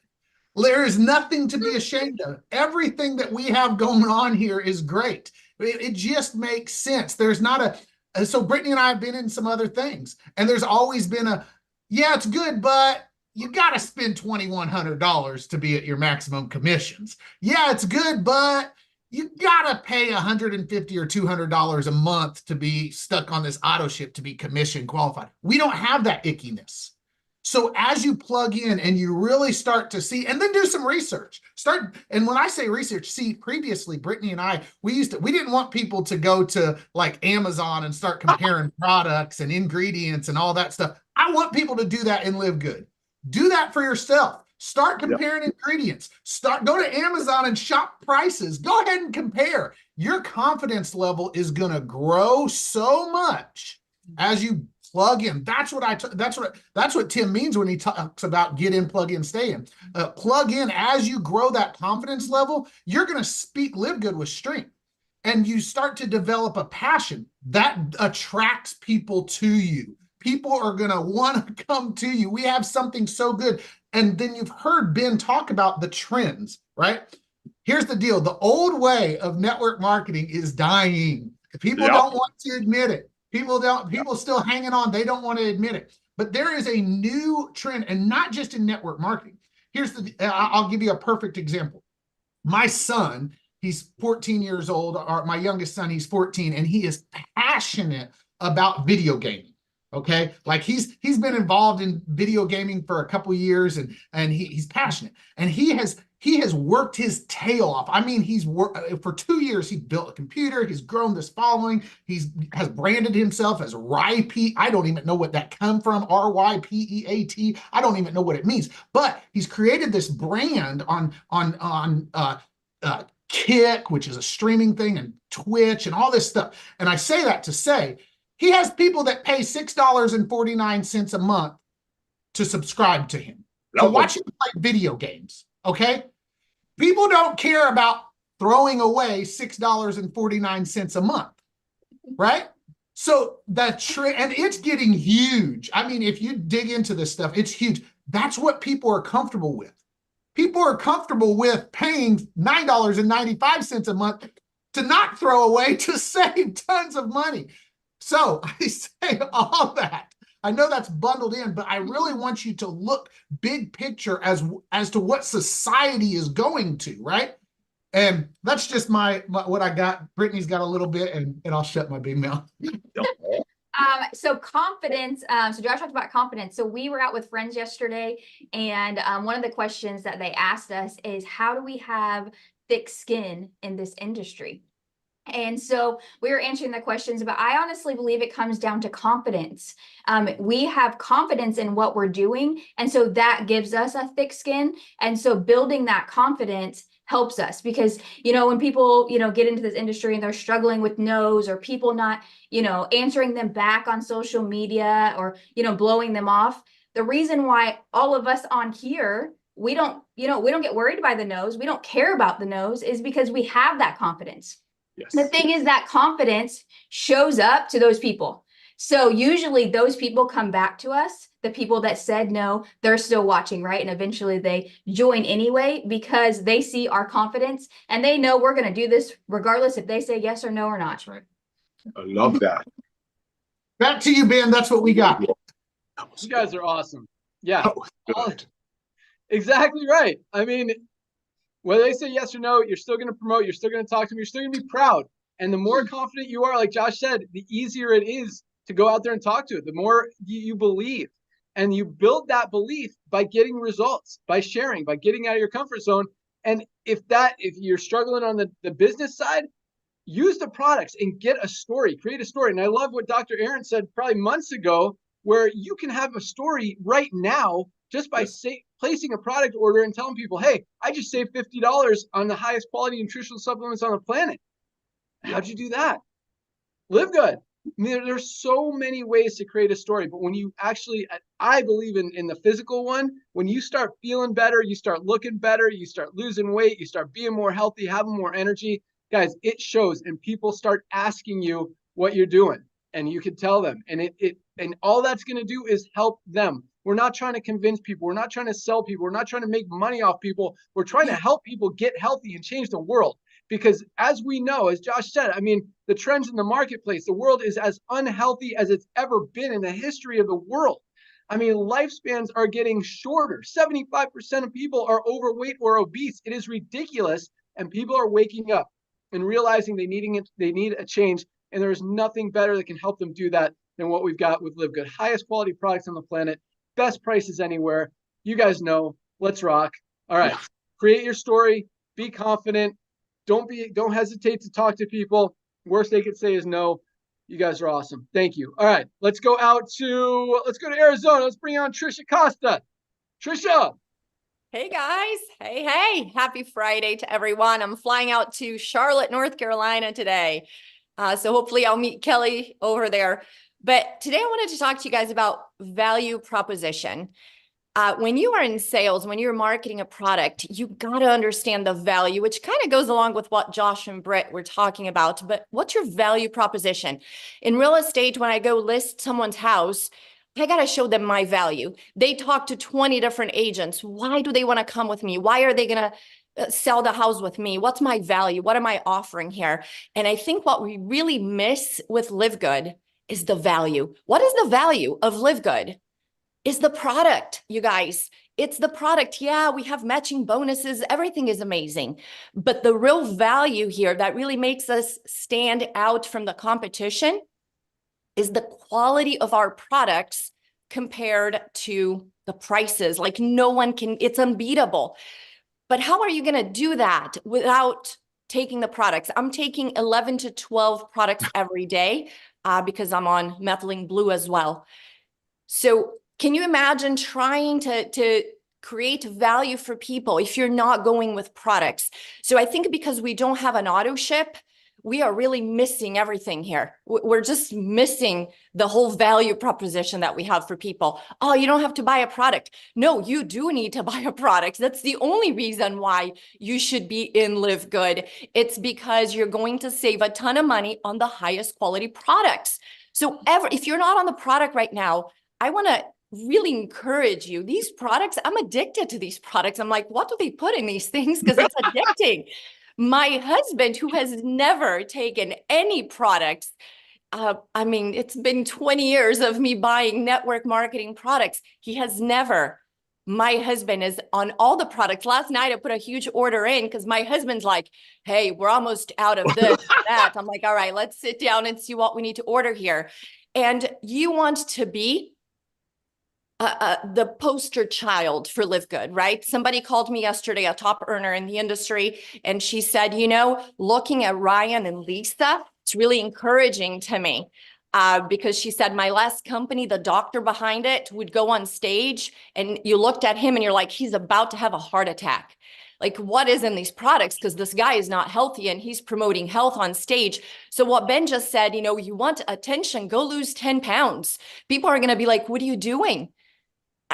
There is nothing to be ashamed of. Everything that we have going on here is great. It just makes sense. There's not so Brittany and I have been in some other things, and there's always been yeah, it's good, but you got to spend $2,100 to be at your maximum commissions. Yeah, it's good, but you got to pay $150 or $200 a month to be stuck on this auto ship to be commission qualified. We don't have that ickiness. So as you plug in and you really start to see, and then do some research, and when I say research, see, previously, Brittany and I, we didn't want people to go to like Amazon and start comparing products and ingredients and all that stuff. I want people to do that in LiveGood. Do that for yourself. Start comparing ingredients. Go to Amazon and shop prices. Go ahead and compare. Your confidence level is going to grow so much as you plug in. That's what Tim means when he talks about get in, plug in, stay in. Plug in. As you grow that confidence level, you're going to speak LiveGood with strength, and you start to develop a passion that attracts people to you. People are going to want to come to you. We have something so good. And then you've heard Ben talk about the trends, right? Here's the deal. The old way of network marketing is dying. People don't want to admit it. People still hanging on. They don't want to admit it. But there is a new trend, and not just in network marketing. I'll give you a perfect example. My son, he's 14 years old, or my youngest son, he's 14, and he is passionate about video gaming. Okay, like he's been involved in video gaming for a couple of years, and he's passionate, and he has worked his tail off. I mean, he's worked for 2 years. He built a computer. He's grown this following. Has branded himself as RYP. I don't even know what that come from. RYPEAT. I don't even know what it means. But he's created this brand on Kick, which is a streaming thing, and Twitch, and all this stuff. And I say that to say, he has people that pay $6.49 a month to subscribe to him, to watch him play video games, okay? People don't care about throwing away $6.49 a month, right? So and it's getting huge. I mean, if you dig into this stuff, it's huge. That's what people are comfortable with. People are comfortable with paying $9.95 a month to not throw away, to save tons of money. So I say all that. I know that's bundled in, but I really want you to look big picture as to what society is going to, right? And that's just my what I got. Brittany's got a little bit, and I'll shut my big mouth. So confidence, so Josh talked about confidence. So we were out with friends yesterday, and one of the questions that they asked us is, how do we have thick skin in this industry? And so we were answering the questions, but I honestly believe it comes down to confidence. We have confidence in what we're doing, and so that gives us a thick skin. And so building that confidence helps us, because, when people, get into this industry and they're struggling with no's, or people not, answering them back on social media, or, blowing them off, The reason why all of us on here, we don't get worried by the no's, we don't care about the no's, is because we have that confidence. Yes. The thing is that confidence shows up to those people. So usually those people come back to us. The people that said no, they're still watching, right? And eventually they join anyway because they see our confidence and they know we're going to do this regardless if they say yes or no or not. That's right. I love that. Back to you, Ben. That's what we got. You guys are awesome. Yeah. That was good. Exactly right. I mean, whether they say yes or no, you're still going to promote, you're still going to talk to them, you're still going to be proud. And the more confident you are, like Josh said, the easier it is to go out there and talk to it. The more you believe. And you build that belief by getting results, by sharing, by getting out of your comfort zone. And if you're struggling on the business side, use the products and get a story, create a story. And I love what Dr. Aaron said probably months ago, where you can have a story right now just by placing a product order and telling people, hey, I just saved $50 on the highest quality nutritional supplements on the planet. How'd you do that? LiveGood. I mean, there's so many ways to create a story, but when you actually, I believe in the physical one, when you start feeling better, you start looking better, you start losing weight, you start being more healthy, having more energy, guys, it shows, and people start asking you what you're doing, and you can tell them, and and all that's going to do is help them. We're not trying to convince people. We're not trying to sell people. We're not trying to make money off people. We're trying to help people get healthy and change the world. Because as we know, as Josh said, I mean, the trends in the marketplace, the world is as unhealthy as it's ever been in the history of the world. I mean, lifespans are getting shorter. 75% of people are overweight or obese. It is ridiculous. And people are waking up and realizing they need a change. And there is nothing better that can help them do that than what we've got with LiveGood. Highest quality products on the planet, best prices anywhere. You guys know, let's rock. All right, create your story, be confident. Don't hesitate to talk to people. Worst they could say is no. You guys are awesome. Thank you. All right, let's go to Arizona. Let's bring on Trisha Costa. Trisha. Hey guys. Hey. Happy Friday to everyone. I'm flying out to Charlotte, North Carolina today. So hopefully I'll meet Kelly over there. But today I wanted to talk to you guys about value proposition. When you are in sales, when you're marketing a product, you got to understand the value, which kind of goes along with what Josh and Britt were talking about. But what's your value proposition? In real estate, when I go list someone's house, I got to show them my value. They talk to 20 different agents. Why do they want to come with me? Why are they going to sell the house with me? What's my value? What am I offering here? And I think what we really miss with LiveGood is the value. What is the value of LiveGood? Is the product, you guys. It's the product. Yeah, we have matching bonuses. Everything is amazing. But the real value here that really makes us stand out from the competition is the quality of our products compared to the prices. Like no one can, it's unbeatable. But how are you going to do that without taking the products? I'm taking 11 to 12 products every day because I'm on methylene blue as well. So can you imagine trying to create value for people if you're not going with products? So I think because we don't have an auto ship, we are really missing everything here. We're just missing the whole value proposition that we have for people. Oh, you don't have to buy a product. No, you do need to buy a product. That's the only reason why you should be in LiveGood. It's because you're going to save a ton of money on the highest quality products. So if you're not on the product right now, I want to really encourage you. These products, I'm addicted to these products. I'm like, what do they put in these things? Because it's addicting. My husband, who has never taken any products, I mean, it's been 20 years of me buying network marketing products. He has never. My husband is on all the products. Last night, I put a huge order in because my husband's like, hey, we're almost out of this, that. I'm like, all right, let's sit down and see what we need to order here. And you want to be the poster child for LiveGood, right? Somebody called me yesterday, a top earner in the industry, and she said, you know, looking at Ryan and Lisa, it's really encouraging to me because she said my last company, the doctor behind it would go on stage and you looked at him and you're like, he's about to have a heart attack. Like what is in these products? Because this guy is not healthy and he's promoting health on stage. So what Ben just said, you know, you want attention, go lose 10 pounds. People are going to be like, what are you doing?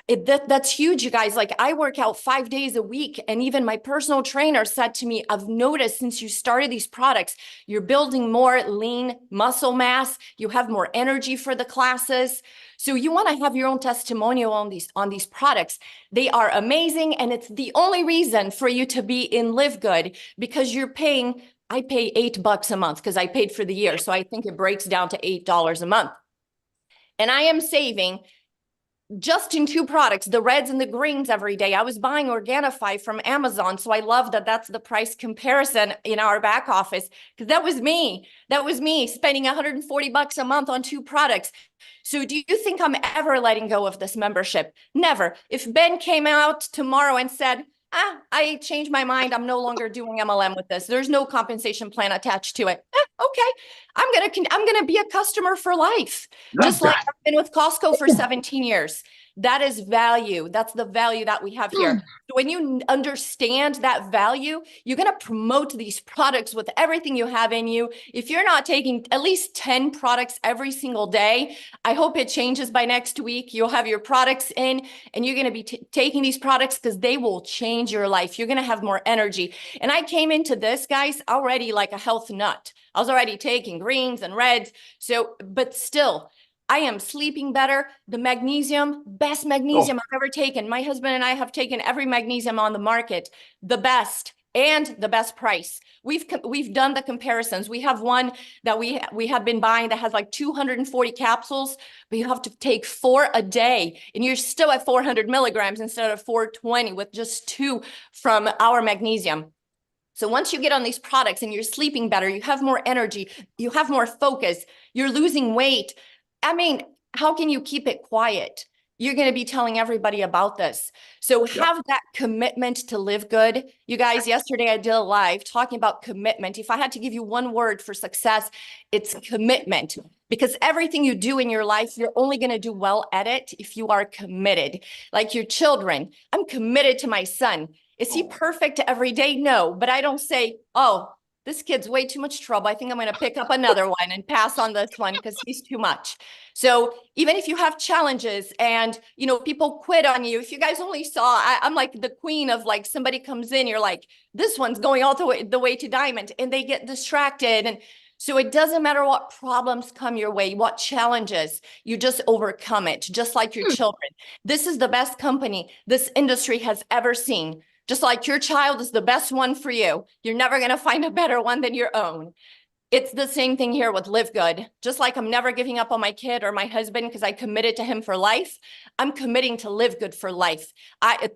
That's huge, you guys. Like, I work out 5 days a week, and even my personal trainer said to me, I've noticed since you started these products, you're building more lean muscle mass, you have more energy for the classes. So you want to have your own testimonial on these products. They are amazing, and it's the only reason for you to be in LiveGood, because I pay $8 a month because I paid for the year. So I think it breaks down to $8 a month. And I am saving just in 2 products, the reds and the greens, every day. I was buying Organifi from Amazon. So I love that that's the price comparison in our back office, because that was me. That was me spending $140 a month on 2 products. So do you think I'm ever letting go of this membership? Never. If Ben came out tomorrow and said, I changed my mind, I'm no longer doing MLM with this, there's no compensation plan attached to it, okay, I'm gonna be a customer for life. Just like I've been with Costco for 17 years. That is value. That's the value that we have here. So when you understand that value, you're going to promote these products with everything you have in you. If you're not taking at least 10 products every single day, I hope it changes by next week. You'll have your products in, and you're going to be taking these products because they will change your life. You're going to have more energy. And I came into this, guys, already like a health nut. I was already taking greens and reds. So, but still, I am sleeping better. The magnesium, best magnesium I've ever taken. My husband and I have taken every magnesium on the market, the best and the best price. We've done the comparisons. We have one that we have been buying that has like 240 capsules, but you have to take 4 a day, and you're still at 400 milligrams instead of 420 with just 2 from our magnesium. So once you get on these products and you're sleeping better, you have more energy, you have more focus, you're losing weight. I mean, how can you keep it quiet? You're going to be telling everybody about this. So have that commitment to live good. You guys, yesterday I did a live talking about commitment. If I had to give you one word for success, it's commitment. Because everything you do in your life, you're only going to do well at it if you are committed. Like your children, I'm committed to my son. Is he perfect every day? No, but I don't say, oh, this kid's way too much trouble. I think I'm going to pick up another one and pass on this one because he's too much. So even if you have challenges and, you know, people quit on you, if you guys only saw, I'm like the queen of like, somebody comes in, you're like, this one's going all the way to diamond, and they get distracted. And so it doesn't matter what problems come your way, what challenges, you just overcome it, just like your children. This is the best company this industry has ever seen. Just like your child is the best one for you, you're never going to find a better one than your own. It's the same thing here with LiveGood. Just like I'm never giving up on my kid or my husband because I committed to him for life, I'm committing to LiveGood for life.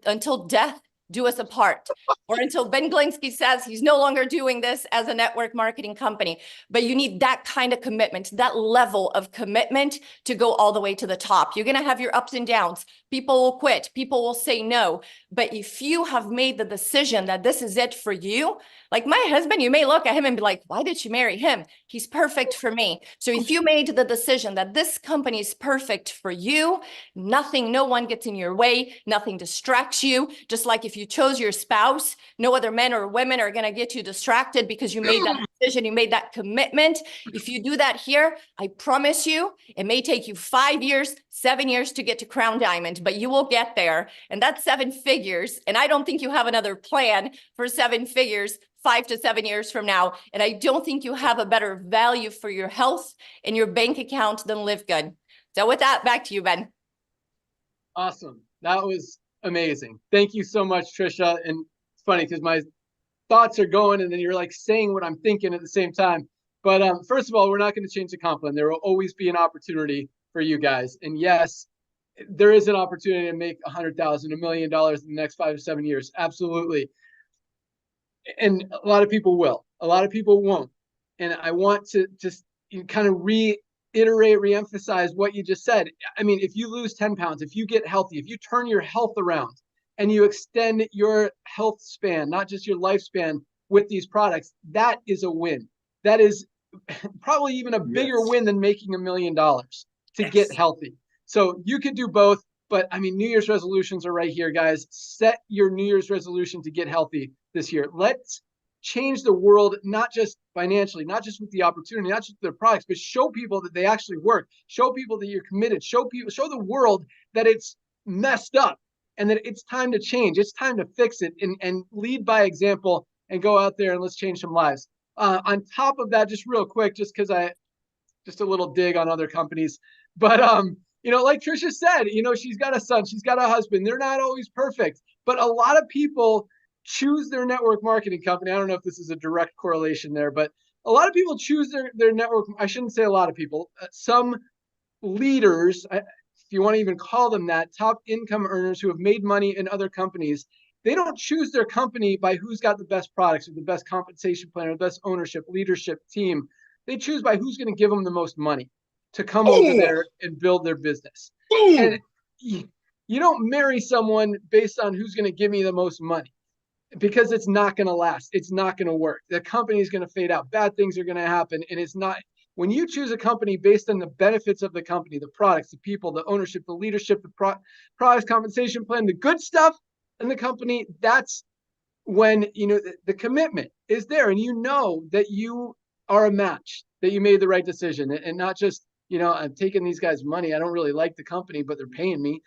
Until death do us apart, or until Ben Glinsky says he's no longer doing this as a network marketing company. But you need that kind of commitment, that level of commitment to go all the way to the top. You're going to have your ups and downs. People will quit. People will say no. But if you have made the decision that this is it for you, like my husband, you may look at him and be like, why did you marry him? He's perfect for me. So if you made the decision that this company is perfect for you, no one gets in your way, nothing distracts you. Just like if you chose your spouse, no other men or women are going to get you distracted because you made that decision, you made that commitment. If you do that here, I promise you, it may take you 5 years, 7 years to get to Crown Diamond, but you will get there. And that's 7 figures. And I don't think you have another plan for 7 figures 5 to 7 years from now. And I don't think you have a better value for your health and your bank account than LiveGood. So with that, back to you, Ben. Awesome. That was amazing. Thank you so much, Trisha. And it's funny because my thoughts are going and then you're like saying what I'm thinking at the same time. But first of all, we're not going to change the comp plan. There will always be an opportunity for you guys. And yes, there is an opportunity to make $100,000, $1 million in the next 5 to 7 years. Absolutely. And a lot of people will. A lot of people won't. And I want to just kind of reemphasize what you just said. I mean, if you lose 10 pounds, if you get healthy, if you turn your health around and you extend your health span, not just your lifespan with these products, that is a win. That is probably even a bigger win than making $1 million to get healthy. So you could do both. But I mean, New Year's resolutions are right here, guys. Set your New Year's resolution to get healthy this year. Let's change the world, not just financially, not just with the opportunity, not just with their products, but show people that they actually work. Show people that you're committed. Show the world that it's messed up and that it's time to change. It's time to fix it and lead by example and go out there and let's change some lives. On top of that, just real quick, just because just a little dig on other companies, but like Trisha said, she's got a son, she's got a husband. They're not always perfect, but a lot of people choose their network marketing company. I don't know if this is a direct correlation there, but a lot of people choose their network. I shouldn't say a lot of people. Some leaders, if you want to even call them that, top income earners who have made money in other companies, they don't choose their company by who's got the best products or the best compensation plan or the best ownership, leadership, team. They choose by who's going to give them the most money to come over there and build their business. And you don't marry someone based on who's going to give me the most money, because it's not going to last. It's not going to work. The company is going to fade out. Bad things are going to happen. And it's not, when you choose a company based on the benefits of the company, the products, the people, the ownership, the leadership, the products, compensation plan, the good stuff in the company, that's when, the commitment is there and that you are a match, that you made the right decision, and not just, I'm taking these guys' money. I don't really like the company, but they're paying me.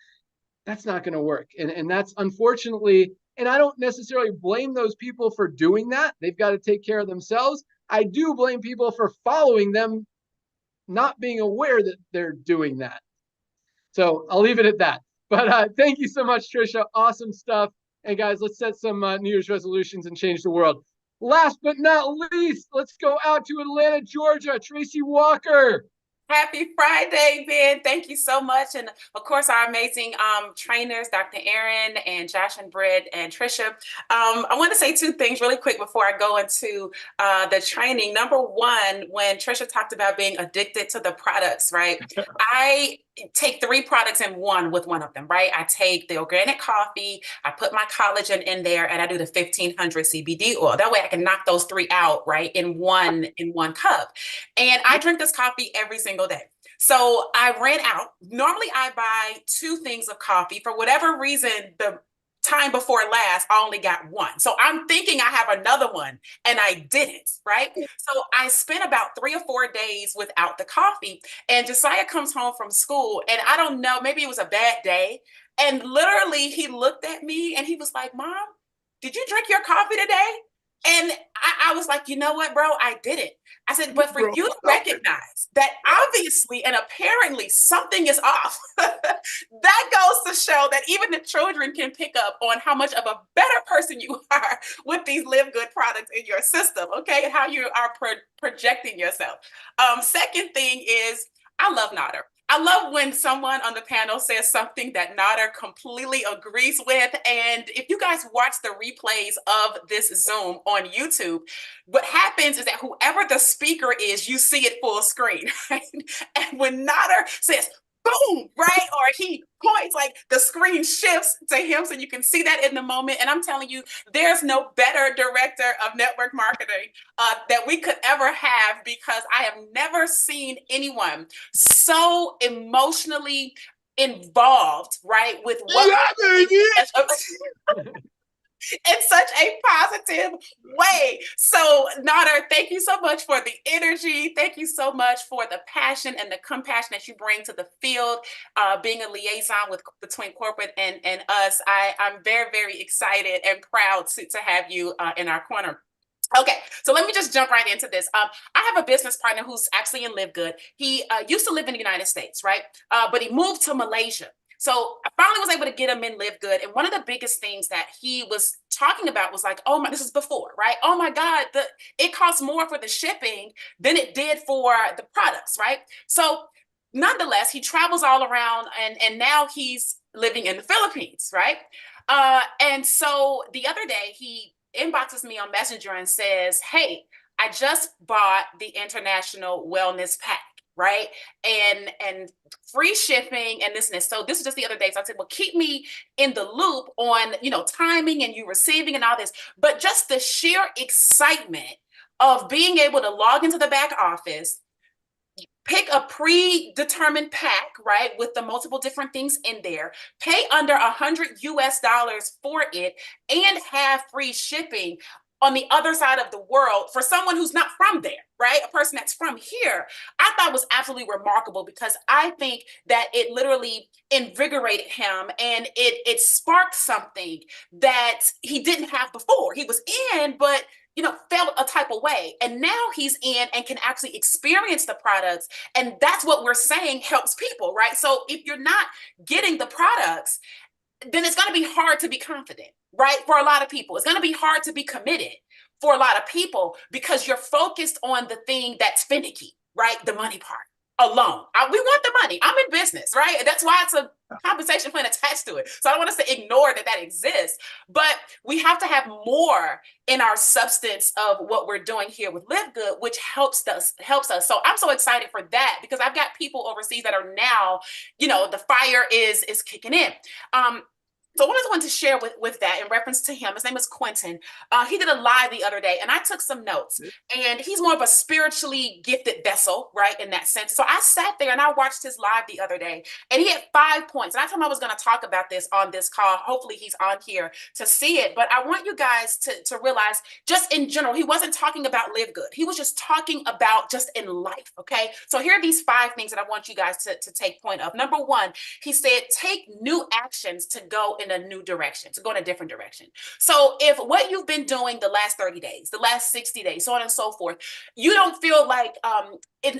That's not going to work. And that's unfortunately, and I don't necessarily blame those people for doing that. They've got to take care of themselves. I do blame people for following them, not being aware that they're doing that. So I'll leave it at that. But thank you so much, Trisha. Awesome stuff. And guys, let's set some New Year's resolutions and change the world. Last but not least, let's go out to Atlanta, Georgia. Tracy Walker. Happy Friday, Ben. Thank you so much. And of course, our amazing trainers, Dr. Aaron and Josh and Britt and Trisha. I want to say two things really quick before I go into the training. Number one, when Trisha talked about being addicted to the products, right? I take 3 products in one with one of them, right? I take the organic coffee, I put my collagen in there, and I do the 1500 CBD oil. That way I can knock those 3 out, right? In one cup. And I drink this coffee every single day. So I ran out. Normally I buy 2 things of coffee. For whatever reason, the time before last, I only got 1. So I'm thinking I have another one and I didn't, right? So I spent about 3 or 4 days without the coffee, and Josiah comes home from school and I don't know, maybe it was a bad day. And literally he looked at me and he was like, "Mom, did you drink your coffee today?" And I was like, "You know what, bro? I didn't." I said, "But for you to recognize that obviously and apparently something is off," that goes to show that even the children can pick up on how much of a better person you are with these LiveGood products in your system, okay? And how you are projecting yourself. Second thing is, I love Nader. I love when someone on the panel says something that Nader completely agrees with. And if you guys watch the replays of this Zoom on YouTube, what happens is that whoever the speaker is, you see it full screen, right? And when Nader says, boom, right? Or he points, like the screen shifts to him so you can see that in the moment. And I'm telling you, there's no better director of network marketing that we could ever have, because I have never seen anyone so emotionally involved, right? With what in such a positive way. So Nader, thank you so much for the energy. Thank you so much for the passion and the compassion that you bring to the field, being a liaison between corporate and us. I'm very, very excited and proud to have you in our corner. Okay, so let me just jump right into this. I have a business partner who's actually in LiveGood. He used to live in the United States, right? But he moved to Malaysia. So I finally was able to get him in LiveGood. And one of the biggest things that he was talking about was like, oh my, this is before, right? Oh my God, it costs more for the shipping than it did for the products, right? So nonetheless, he travels all around and now he's living in the Philippines, right? And so the other day he inboxes me on Messenger and says, "Hey, I just bought the international wellness pack, right? And free shipping and this and this." So this is just the other day. So I said, well, keep me in the loop on, timing and you receiving and all this. But just the sheer excitement of being able to log into the back office, pick a predetermined pack, right, with the multiple different things in there, pay under $100 US for it, and have free shipping. on the other side of the world for someone who's not from there, right? A person that's from here, I thought was absolutely remarkable, because I think that it literally invigorated him, and it sparked something that he didn't have before. He was in, but felt a type of way. And now he's in and can actually experience the products. And that's what we're saying helps people, right? So if you're not getting the products, then it's going to be hard to be confident, right? For a lot of people, it's going to be hard to be committed for a lot of people, because you're focused on the thing that's finicky, right? The money part alone. We want the money. I'm in business, right? And that's why it's a compensation plan attached to it. So I don't want us to ignore that exists, but we have to have more in our substance of what we're doing here with LiveGood, which helps us. So I'm so excited for that, because I've got people overseas that are now, the fire is kicking in. So what I wanted to share with that in reference to him, his name is Quentin. He did a live the other day, and I took some notes. And he's more of a spiritually gifted vessel, right, in that sense. So I sat there and I watched his live the other day, and he had 5 points. And I told him I was going to talk about this on this call. Hopefully he's on here to see it. But I want you guys to realize, just in general, he wasn't talking about LiveGood. He was just talking about just in life, okay? So here are these 5 things that I want you guys to take point of. Number 1, he said, take new actions to go in a new direction, to go in a different direction. So if what you've been doing the last 30 days, the last 60 days, so on and so forth, you don't feel like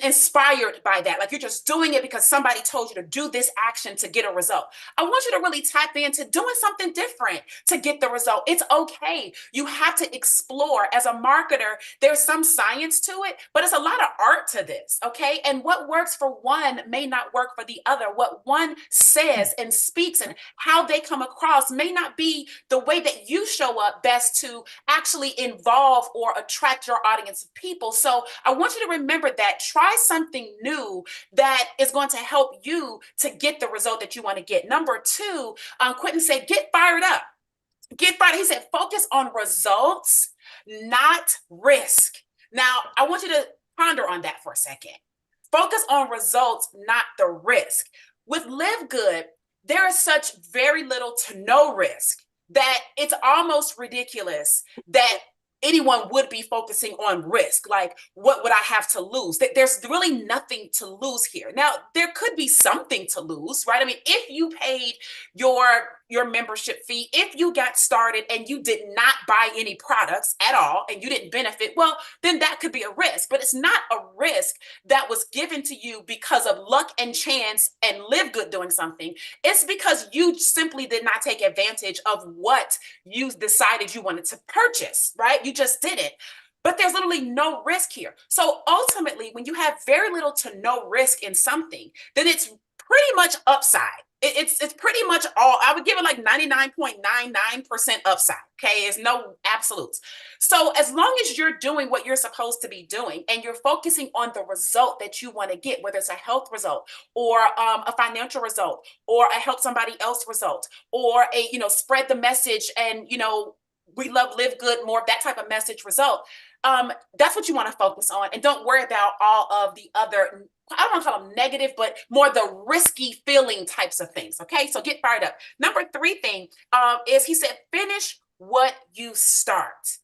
inspired by that, like you're just doing it because somebody told you to do this action to get a result, I want you to really tap into doing something different to get the result. It's okay. You have to explore. As a marketer, there's some science to it, but it's a lot of art to this, okay? And what works for one may not work for the other. What one says and speaks and how they come across may not be the way that you show up best to actually involve or attract your audience of people. So I want you to remember that. Try something new that is going to help you to get the result that you want to get. Number 2, Quentin said, get fired up. Get fired. He said, focus on results, not risk. Now, I want you to ponder on that for a second. Focus on results, not the risk. With LiveGood, there is such very little to no risk that it's almost ridiculous that anyone would be focusing on risk. Like, what would I have to lose? There's really nothing to lose here. Now, there could be something to lose, right? I mean, if you paid your membership fee, if you got started and you did not buy any products at all and you didn't benefit, well, then that could be a risk. But it's not a risk that was given to you because of luck and chance and LiveGood doing something. It's because you simply did not take advantage of what you decided you wanted to purchase, right? You just didn't. But there's literally no risk here. So ultimately, when you have very little to no risk in something, then it's pretty much upside. It's pretty much all, I would give it like 99.99% upside, okay? It's no absolutes. So as long as you're doing what you're supposed to be doing and you're focusing on the result that you want to get, whether it's a health result or a financial result or a help somebody else result or a, spread the message and, we love LiveGood, more of that type of message result. That's what you want to focus on. And don't worry about all of the other, I don't want to call them negative, but more the risky feeling types of things. Okay, so get fired up. Number 3 thing is he said, finish what you start.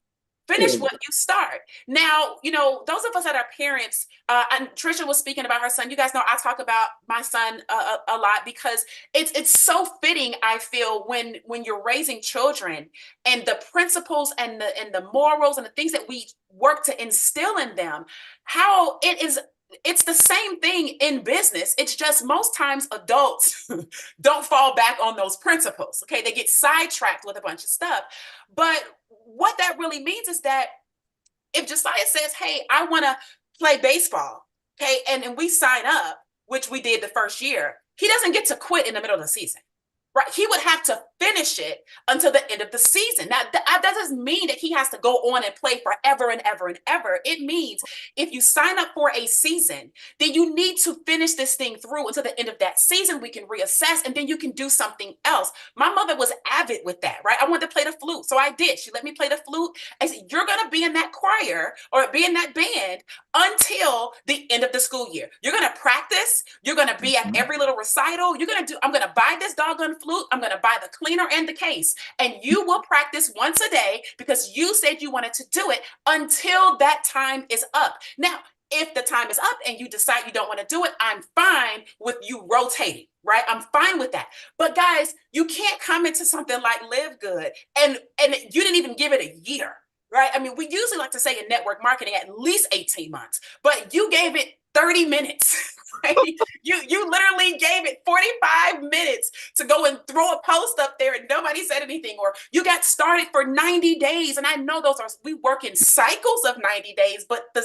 Finish what you start. Now, those of us that are parents, and Trisha was speaking about her son. You guys know I talk about my son a lot because it's so fitting, I feel, when you're raising children and the principles and the morals and the things that we work to instill in them, how it's the same thing in business. It's just most times adults don't fall back on those principles. Okay, they get sidetracked with a bunch of stuff. But what that really means is that if Josiah says, hey, I want to play baseball, okay, and we sign up, which we did the first year, he doesn't get to quit in the middle of the season. Right? He would have to finish it until the end of the season. Now, that doesn't mean that he has to go on and play forever and ever and ever. It means if you sign up for a season, then you need to finish this thing through until the end of that season. We can reassess and then you can do something else. My mother was avid with that, right? I wanted to play the flute. So I did. She let me play the flute. I said, you're going to be in that choir or be in that band until the end of the school year. You're going to practice. You're going to be at every little recital. I'm going to buy this doggone flute. I'm going to buy the cleaner in the case. And you will practice once a day because you said you wanted to do it until that time is up. Now, if the time is up and you decide you don't want to do it, I'm fine with you rotating, right? I'm fine with that. But guys, you can't come into something like LiveGood and you didn't even give it a year, right? I mean, we usually like to say in network marketing at least 18 months, but you gave it 30 minutes. Right? You literally gave it 45 minutes to go and throw a post up there and nobody said anything, or you got started for 90 days. And I know we work in cycles of 90 days, but the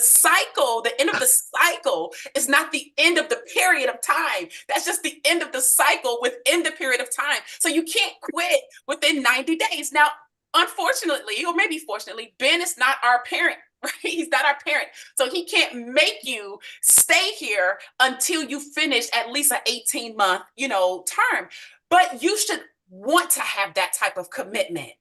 end of the cycle is not the end of the period of time. That's just the end of the cycle within the period of time. So you can't quit within 90 days. Now, unfortunately, or maybe fortunately, Ben is not our parent. Right? He's not our parent. So he can't make you stay here until you finish at least an 18-month, term. But you should want to have that type of commitment.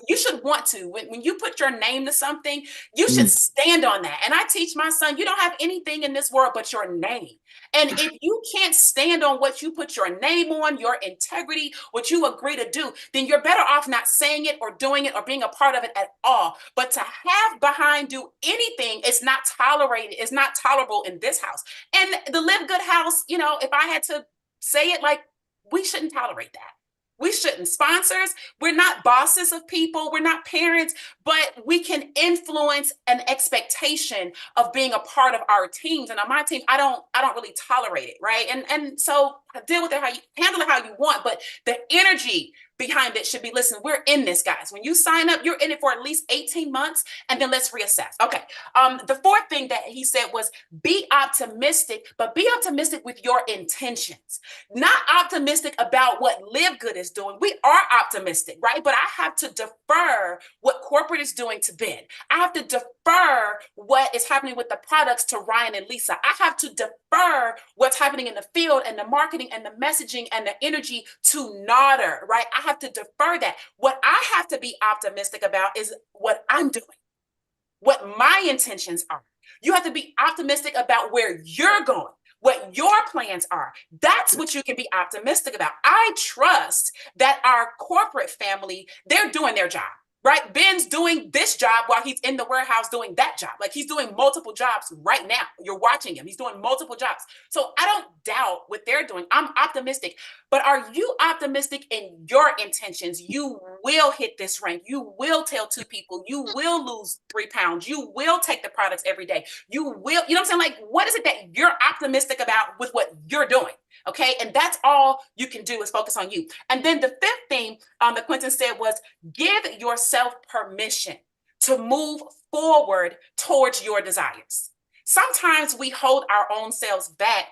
You should want to. When you put your name to something, you should stand on that. And I teach my son, you don't have anything in this world but your name. And if you can't stand on what you put your name on, your integrity, what you agree to do, then you're better off not saying it or doing it or being a part of it at all. But to have behind you anything is not tolerated, is not tolerable in this house. And the LiveGood house, if I had to say it, like, we shouldn't tolerate that. We shouldn't. Sponsors, we're not bosses of people. We're not parents, but we can influence an expectation of being a part of our teams. And on my team, I don't really tolerate it, right? And so deal with it handle it how you want, but the energy behind it should be, listen, we're in this, guys. When you sign up, you're in it for at least 18 months, and then let's reassess. Okay. The fourth thing that he said was be optimistic, but be optimistic with your intentions. Not optimistic about what LiveGood is doing. We are optimistic, right? But I have to defer what corporate is doing to Ben. I have to defer what is happening with the products to Ryan and Lisa. I have to defer what's happening in the field and the marketing and the messaging and the energy to Nodder, right? I have to defer that. What I have to be optimistic about is what I'm doing, what my intentions are. You have to be optimistic about where you're going, what your plans are. That's what you can be optimistic about. I trust that our corporate family, they're doing their job. Right? Ben's doing this job while he's in the warehouse doing that job. Like, he's doing multiple jobs right now. You're watching him. He's doing multiple jobs. So I don't doubt what they're doing. I'm optimistic. But are you optimistic in your intentions? You will hit this rank. You will tell 2 people. You will lose 3 pounds. You will take the products every day. You will, you know what I'm saying? Like, what is it that you're optimistic about with what you're doing? Okay. And that's all you can do is focus on you. And then the fifth thing that Quentin said was give yourself permission to move forward towards your desires. Sometimes we hold our own selves back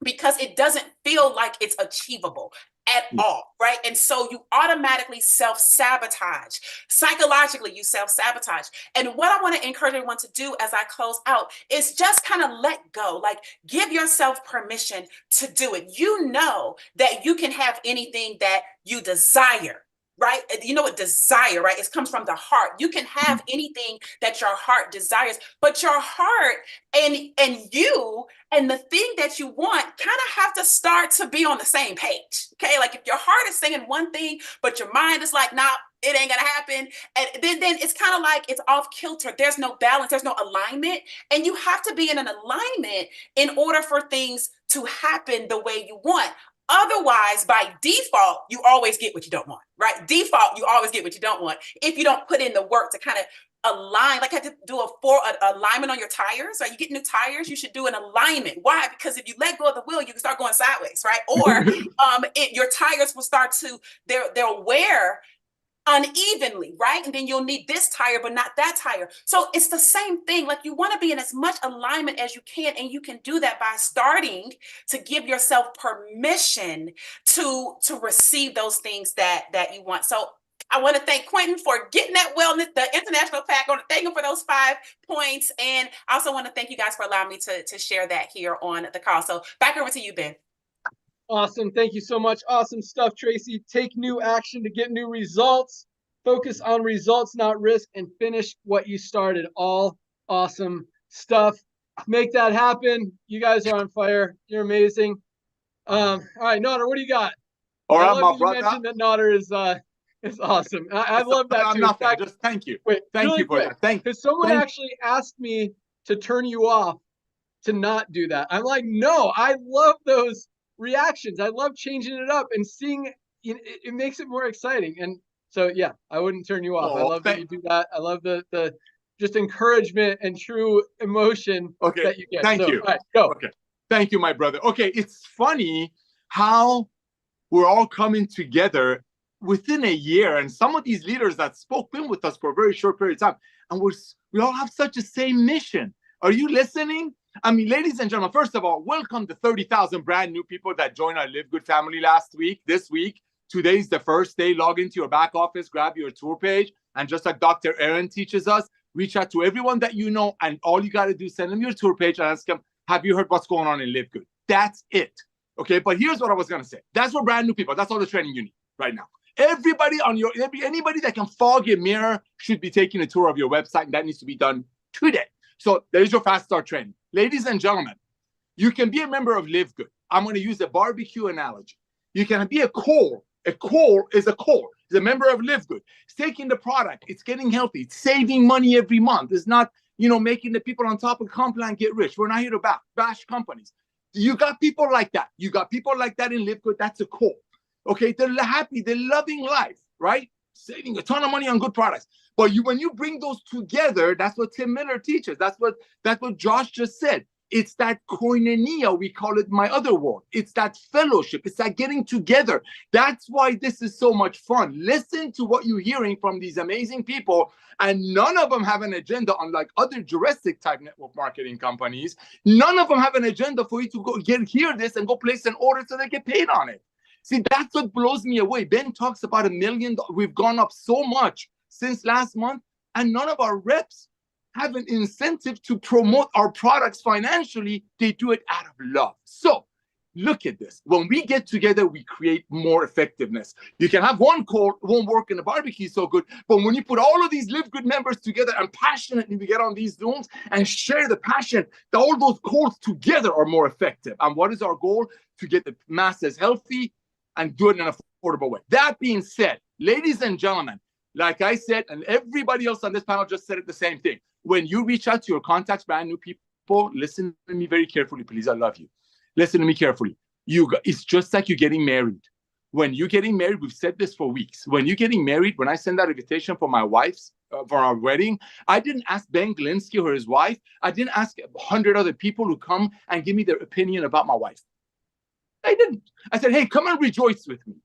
because it doesn't feel like it's achievable at all, right? And so you automatically self-sabotage. Psychologically, you self-sabotage. And what I want to encourage everyone to do as I close out is just kind of let go, like give yourself permission to do it. You know that you can have anything that you desire. Right? You know what desire, right? It comes from the heart. You can have anything that your heart desires, but your heart and you and the thing that you want kind of have to start to be on the same page. Okay. Like, if your heart is saying one thing, but your mind is like, nah, it ain't gonna happen. And then it's kind of like it's off kilter. There's no balance. There's no alignment. And you have to be in an alignment in order for things to happen the way you want. Otherwise, by default, you always get what you don't want, right? Default, you always get what you don't want. If you don't put in the work to kind of align, like I had to do an alignment on your tires, right? You get new tires, you should do an alignment. Why? Because if you let go of the wheel, you can start going sideways, right? Or your tires will start to, they'll wear unevenly, right? And then you'll need this tire, but not that tire. So it's the same thing. Like, you want to be in as much alignment as you can. And you can do that by starting to give yourself permission to receive those things that you want. So I want to thank Quentin for getting that wellness, the international pack. I want to thank him for those 5 points. And I also want to thank you guys for allowing me to share that here on the call. So back over to you, Ben. Awesome. Thank you so much. Awesome stuff, Tracy. Take new action to get new results. Focus on results, not risk, and finish what you started. All awesome stuff. Make that happen. You guys are on fire. You're amazing. All right, Nodder, what do you got? All I right, love my that brother. you mentioned that Nodder is awesome. I love that too. In Nothing. fact, Just thank you. wait, Thank really you for quick, that. Thank you. because someone Thank- actually asked me to turn you off to not do that. I'm like, no, I love those reactions. I love changing it up and seeing it makes it more exciting. And so, yeah, I wouldn't turn you off. I Oh, love that you do that. I love the just encouragement and true emotion Okay, that you get. thank So, you. all right, go. Okay. Thank you, my brother. Okay, it's funny how we're all coming together within a year, and some of these leaders that spoke been with us for a very short period of time, and we all have such a same mission. Are you listening? I mean, ladies and gentlemen, first of all, welcome to 30,000 brand new people that joined our LiveGood family this week. Today's the first day. Log into your back office, grab your tour page, and just like Dr. Aaron teaches us, reach out to everyone that you know, and all you got to do is send them your tour page and ask them, have you heard what's going on in LiveGood? That's it. Okay, but here's what I was going to say. That's for brand new people. That's all the training you need right now. Everybody anybody that can fog a mirror should be taking a tour of your website, and that needs to be done today. So there's your fast start training. Ladies and gentlemen, you can be a member of LiveGood. I'm going to use a barbecue analogy. You can be a core. A core is a core. It's a member of LiveGood. It's taking the product. It's getting healthy. It's saving money every month. It's not, making the people on top of comp plan get rich. We're not here to bash companies. You got people like that. You got people like that in LiveGood. That's a core. Okay, they're happy. They're loving life, right? Saving a ton of money on good products. But when you bring those together, that's what Tim Miller teaches. That's what Josh just said. It's that koinonia, we call it my other word. It's that fellowship. It's that getting together. That's why this is so much fun. Listen to what you're hearing from these amazing people, and none of them have an agenda, unlike other Jurassic type network marketing companies. None of them have an agenda for you to go hear this and go place an order so they get paid on it. See, that's what blows me away. Ben talks about $1 million. We've gone up so much since last month, and none of our reps have an incentive to promote our products financially. They do it out of love. So look at this. When we get together, we create more effectiveness. You can have one call, it won't work in the barbecue so good, but when you put all of these LiveGood members together and passionately we get on these Zooms and share the passion, all those calls together are more effective. And what is our goal? To get the masses healthy and do it in an affordable way. That being said, ladies and gentlemen, like I said, and everybody else on this panel just said it the same thing. When you reach out to your contacts, brand new people, listen to me very carefully, please. I love you. Listen to me carefully. It's just like you're getting married. When you're getting married, we've said this for weeks. When you're getting married, when I send out an invitation for my wife's, for our wedding, I didn't ask Ben Glinsky or his wife. I didn't ask 100 other people who come and give me their opinion about my wife. I didn't. I said, hey, come and rejoice with me.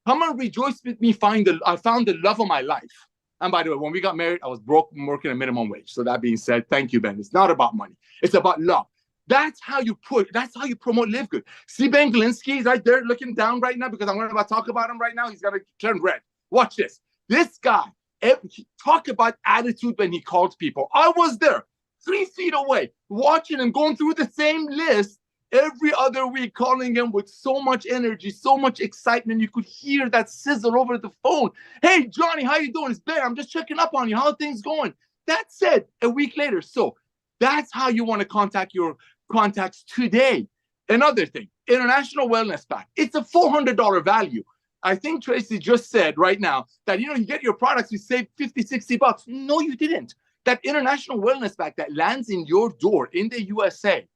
Come and rejoice with me. I found the love of my life. And by the way, when we got married, I was broke and working a minimum wage. So that being said, thank you, Ben. It's not about money. It's about love. That's how you promote LiveGood. See Ben Glinsky right there looking down right now because I'm going to talk about him right now. He's going to turn red. Watch this. This guy, talk about attitude when he calls people. I was there 3 feet away watching him going through the same list every other week, calling him with so much energy, so much excitement. You could hear that sizzle over the phone. Hey, Johnny, how you doing? It's Ben. I'm just checking up on you. How are things going? That's it. A week later. So that's how you want to contact your contacts today. Another thing, International Wellness Pack. It's a $400 value. I think Tracy just said right now that, you get your products, you save 50, 60 bucks. No, you didn't. That International Wellness Pack that lands in your door in the USA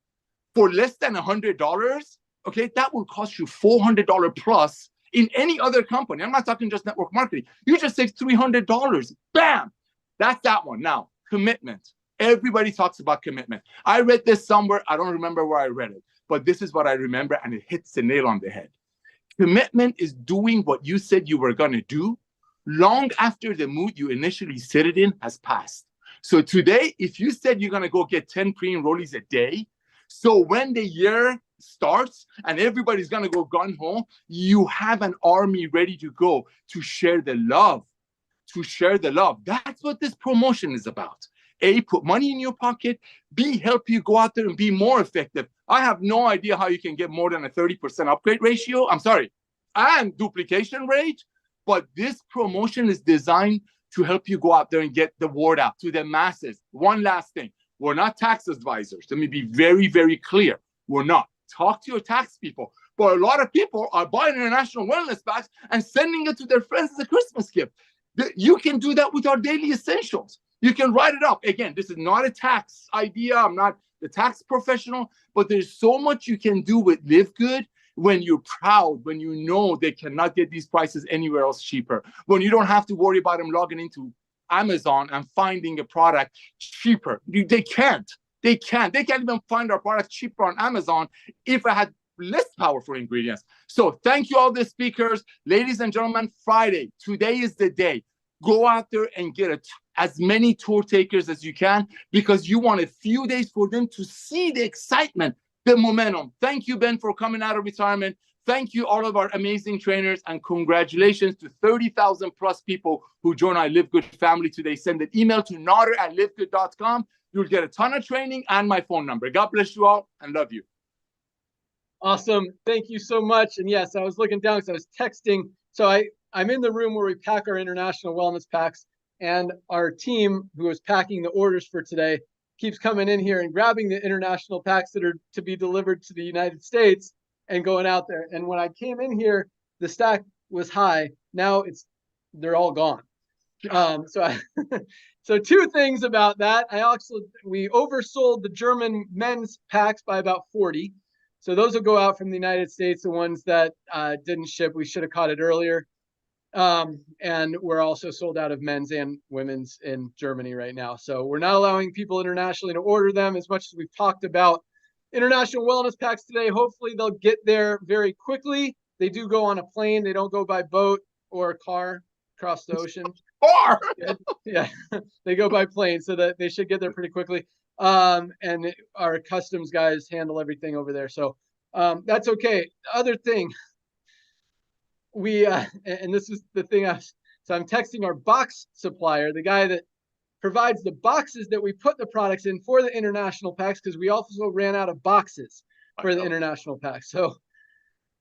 for less than $100, okay, that will cost you $400 plus in any other company. I'm not talking just network marketing. You just save $300. Bam! That's that one. Now, commitment. Everybody talks about commitment. I read this somewhere. I don't remember where I read it, but this is what I remember, and it hits the nail on the head. Commitment is doing what you said you were going to do long after the mood you initially set it in has passed. So today, if you said you're going to go get 10 pre-enrollees a day, so when the year starts and everybody's going to go gun-ho, you have an army ready to go to share the love, That's what this promotion is about. A, put money in your pocket. B, help you go out there and be more effective. I have no idea how you can get more than a 30% upgrade ratio. And duplication rate. But this promotion is designed to help you go out there and get the word out to the masses. One last thing. We're not tax advisors. Let me be very, very clear. We're not. Talk to your tax people. But a lot of people are buying international wellness packs and sending it to their friends as a Christmas gift. You can do that with our daily essentials. You can write it up. Again, this is not a tax idea. I'm not the tax professional, but there's so much you can do with LiveGood when you're proud, when you know they cannot get these prices anywhere else cheaper, when you don't have to worry about them logging into Amazon and finding a product cheaper. They can't even find our product cheaper on Amazon if I had less powerful ingredients. So thank you all the speakers. Ladies and gentlemen, Friday, today is the day. Go out there and get as many tour takers as you can, because you want a few days for them to see the excitement, the momentum. Thank you, Ben, for coming out of retirement. Thank you, all of our amazing trainers, and congratulations to 30,000 plus people who join our LiveGood family today. Send an email to nader@livegood.com. You'll get a ton of training and my phone number. God bless you all and love you. Awesome. Thank you so much. And yes, I was looking down because I was texting. So I'm in the room where we pack our international wellness packs, and our team who is packing the orders for today keeps coming in here and grabbing the international packs that are to be delivered to the United States and going out there. And when I came in here, the stack was high. Now they're all gone. So two things about that. We oversold the German men's packs by about 40. So those will go out from the United States, the ones that didn't ship. We should have caught it earlier. And we're also sold out of men's and women's in Germany right now. So we're not allowing people internationally to order them as much as we've talked about international wellness packs today. Hopefully they'll get there very quickly. They do go on a plane. They don't go by boat or a car across the ocean. Yeah, they go by plane, so that they should get there pretty quickly. And our customs guys handle everything over there. So that's okay. The other thing, and this is the thing, so I'm texting our box supplier, the guy that provides the boxes that we put the products in for the international packs, because we also ran out of boxes for the international packs. So,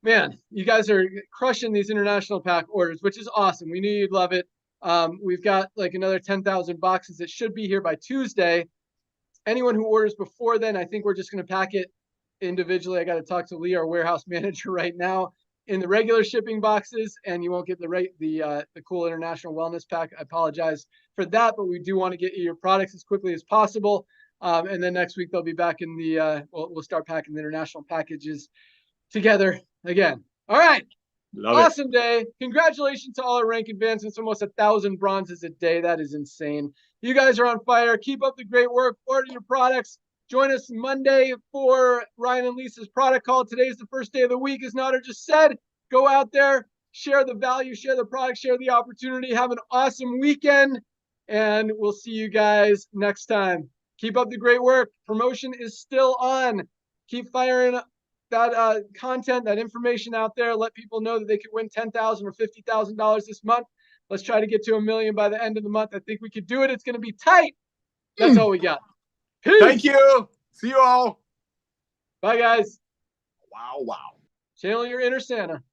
man, you guys are crushing these international pack orders, which is awesome. We knew you'd love it. We've got like another 10,000 boxes that should be here by Tuesday. Anyone who orders before then, I think we're just going to pack it individually. I got to talk to Lee, our warehouse manager, right now, in the regular shipping boxes, and you won't get the cool international wellness pack. I apologize for that, but we do want to get you your products as quickly as possible. And then next week they'll be back in we'll start packing the international packages together again. All right. Awesome day. Congratulations to all our rank advancements, almost 1,000 bronzes a day. That is insane. You guys are on fire. Keep up the great work. Order your products. Join us Monday for Ryan and Lisa's product call. Today's the first day of the week, as Nader just said. Go out there, share the value, share the product, share the opportunity. Have an awesome weekend, and we'll see you guys next time. Keep up the great work. Promotion is still on. Keep firing that content, that information out there. Let people know that they could win $10,000 or $50,000 this month. Let's try to get to 1 million by the end of the month. I think we could do it. It's going to be tight. That's all we got. Peace. Thank you. See you all. Bye, guys. Wow. Channel your inner Santa.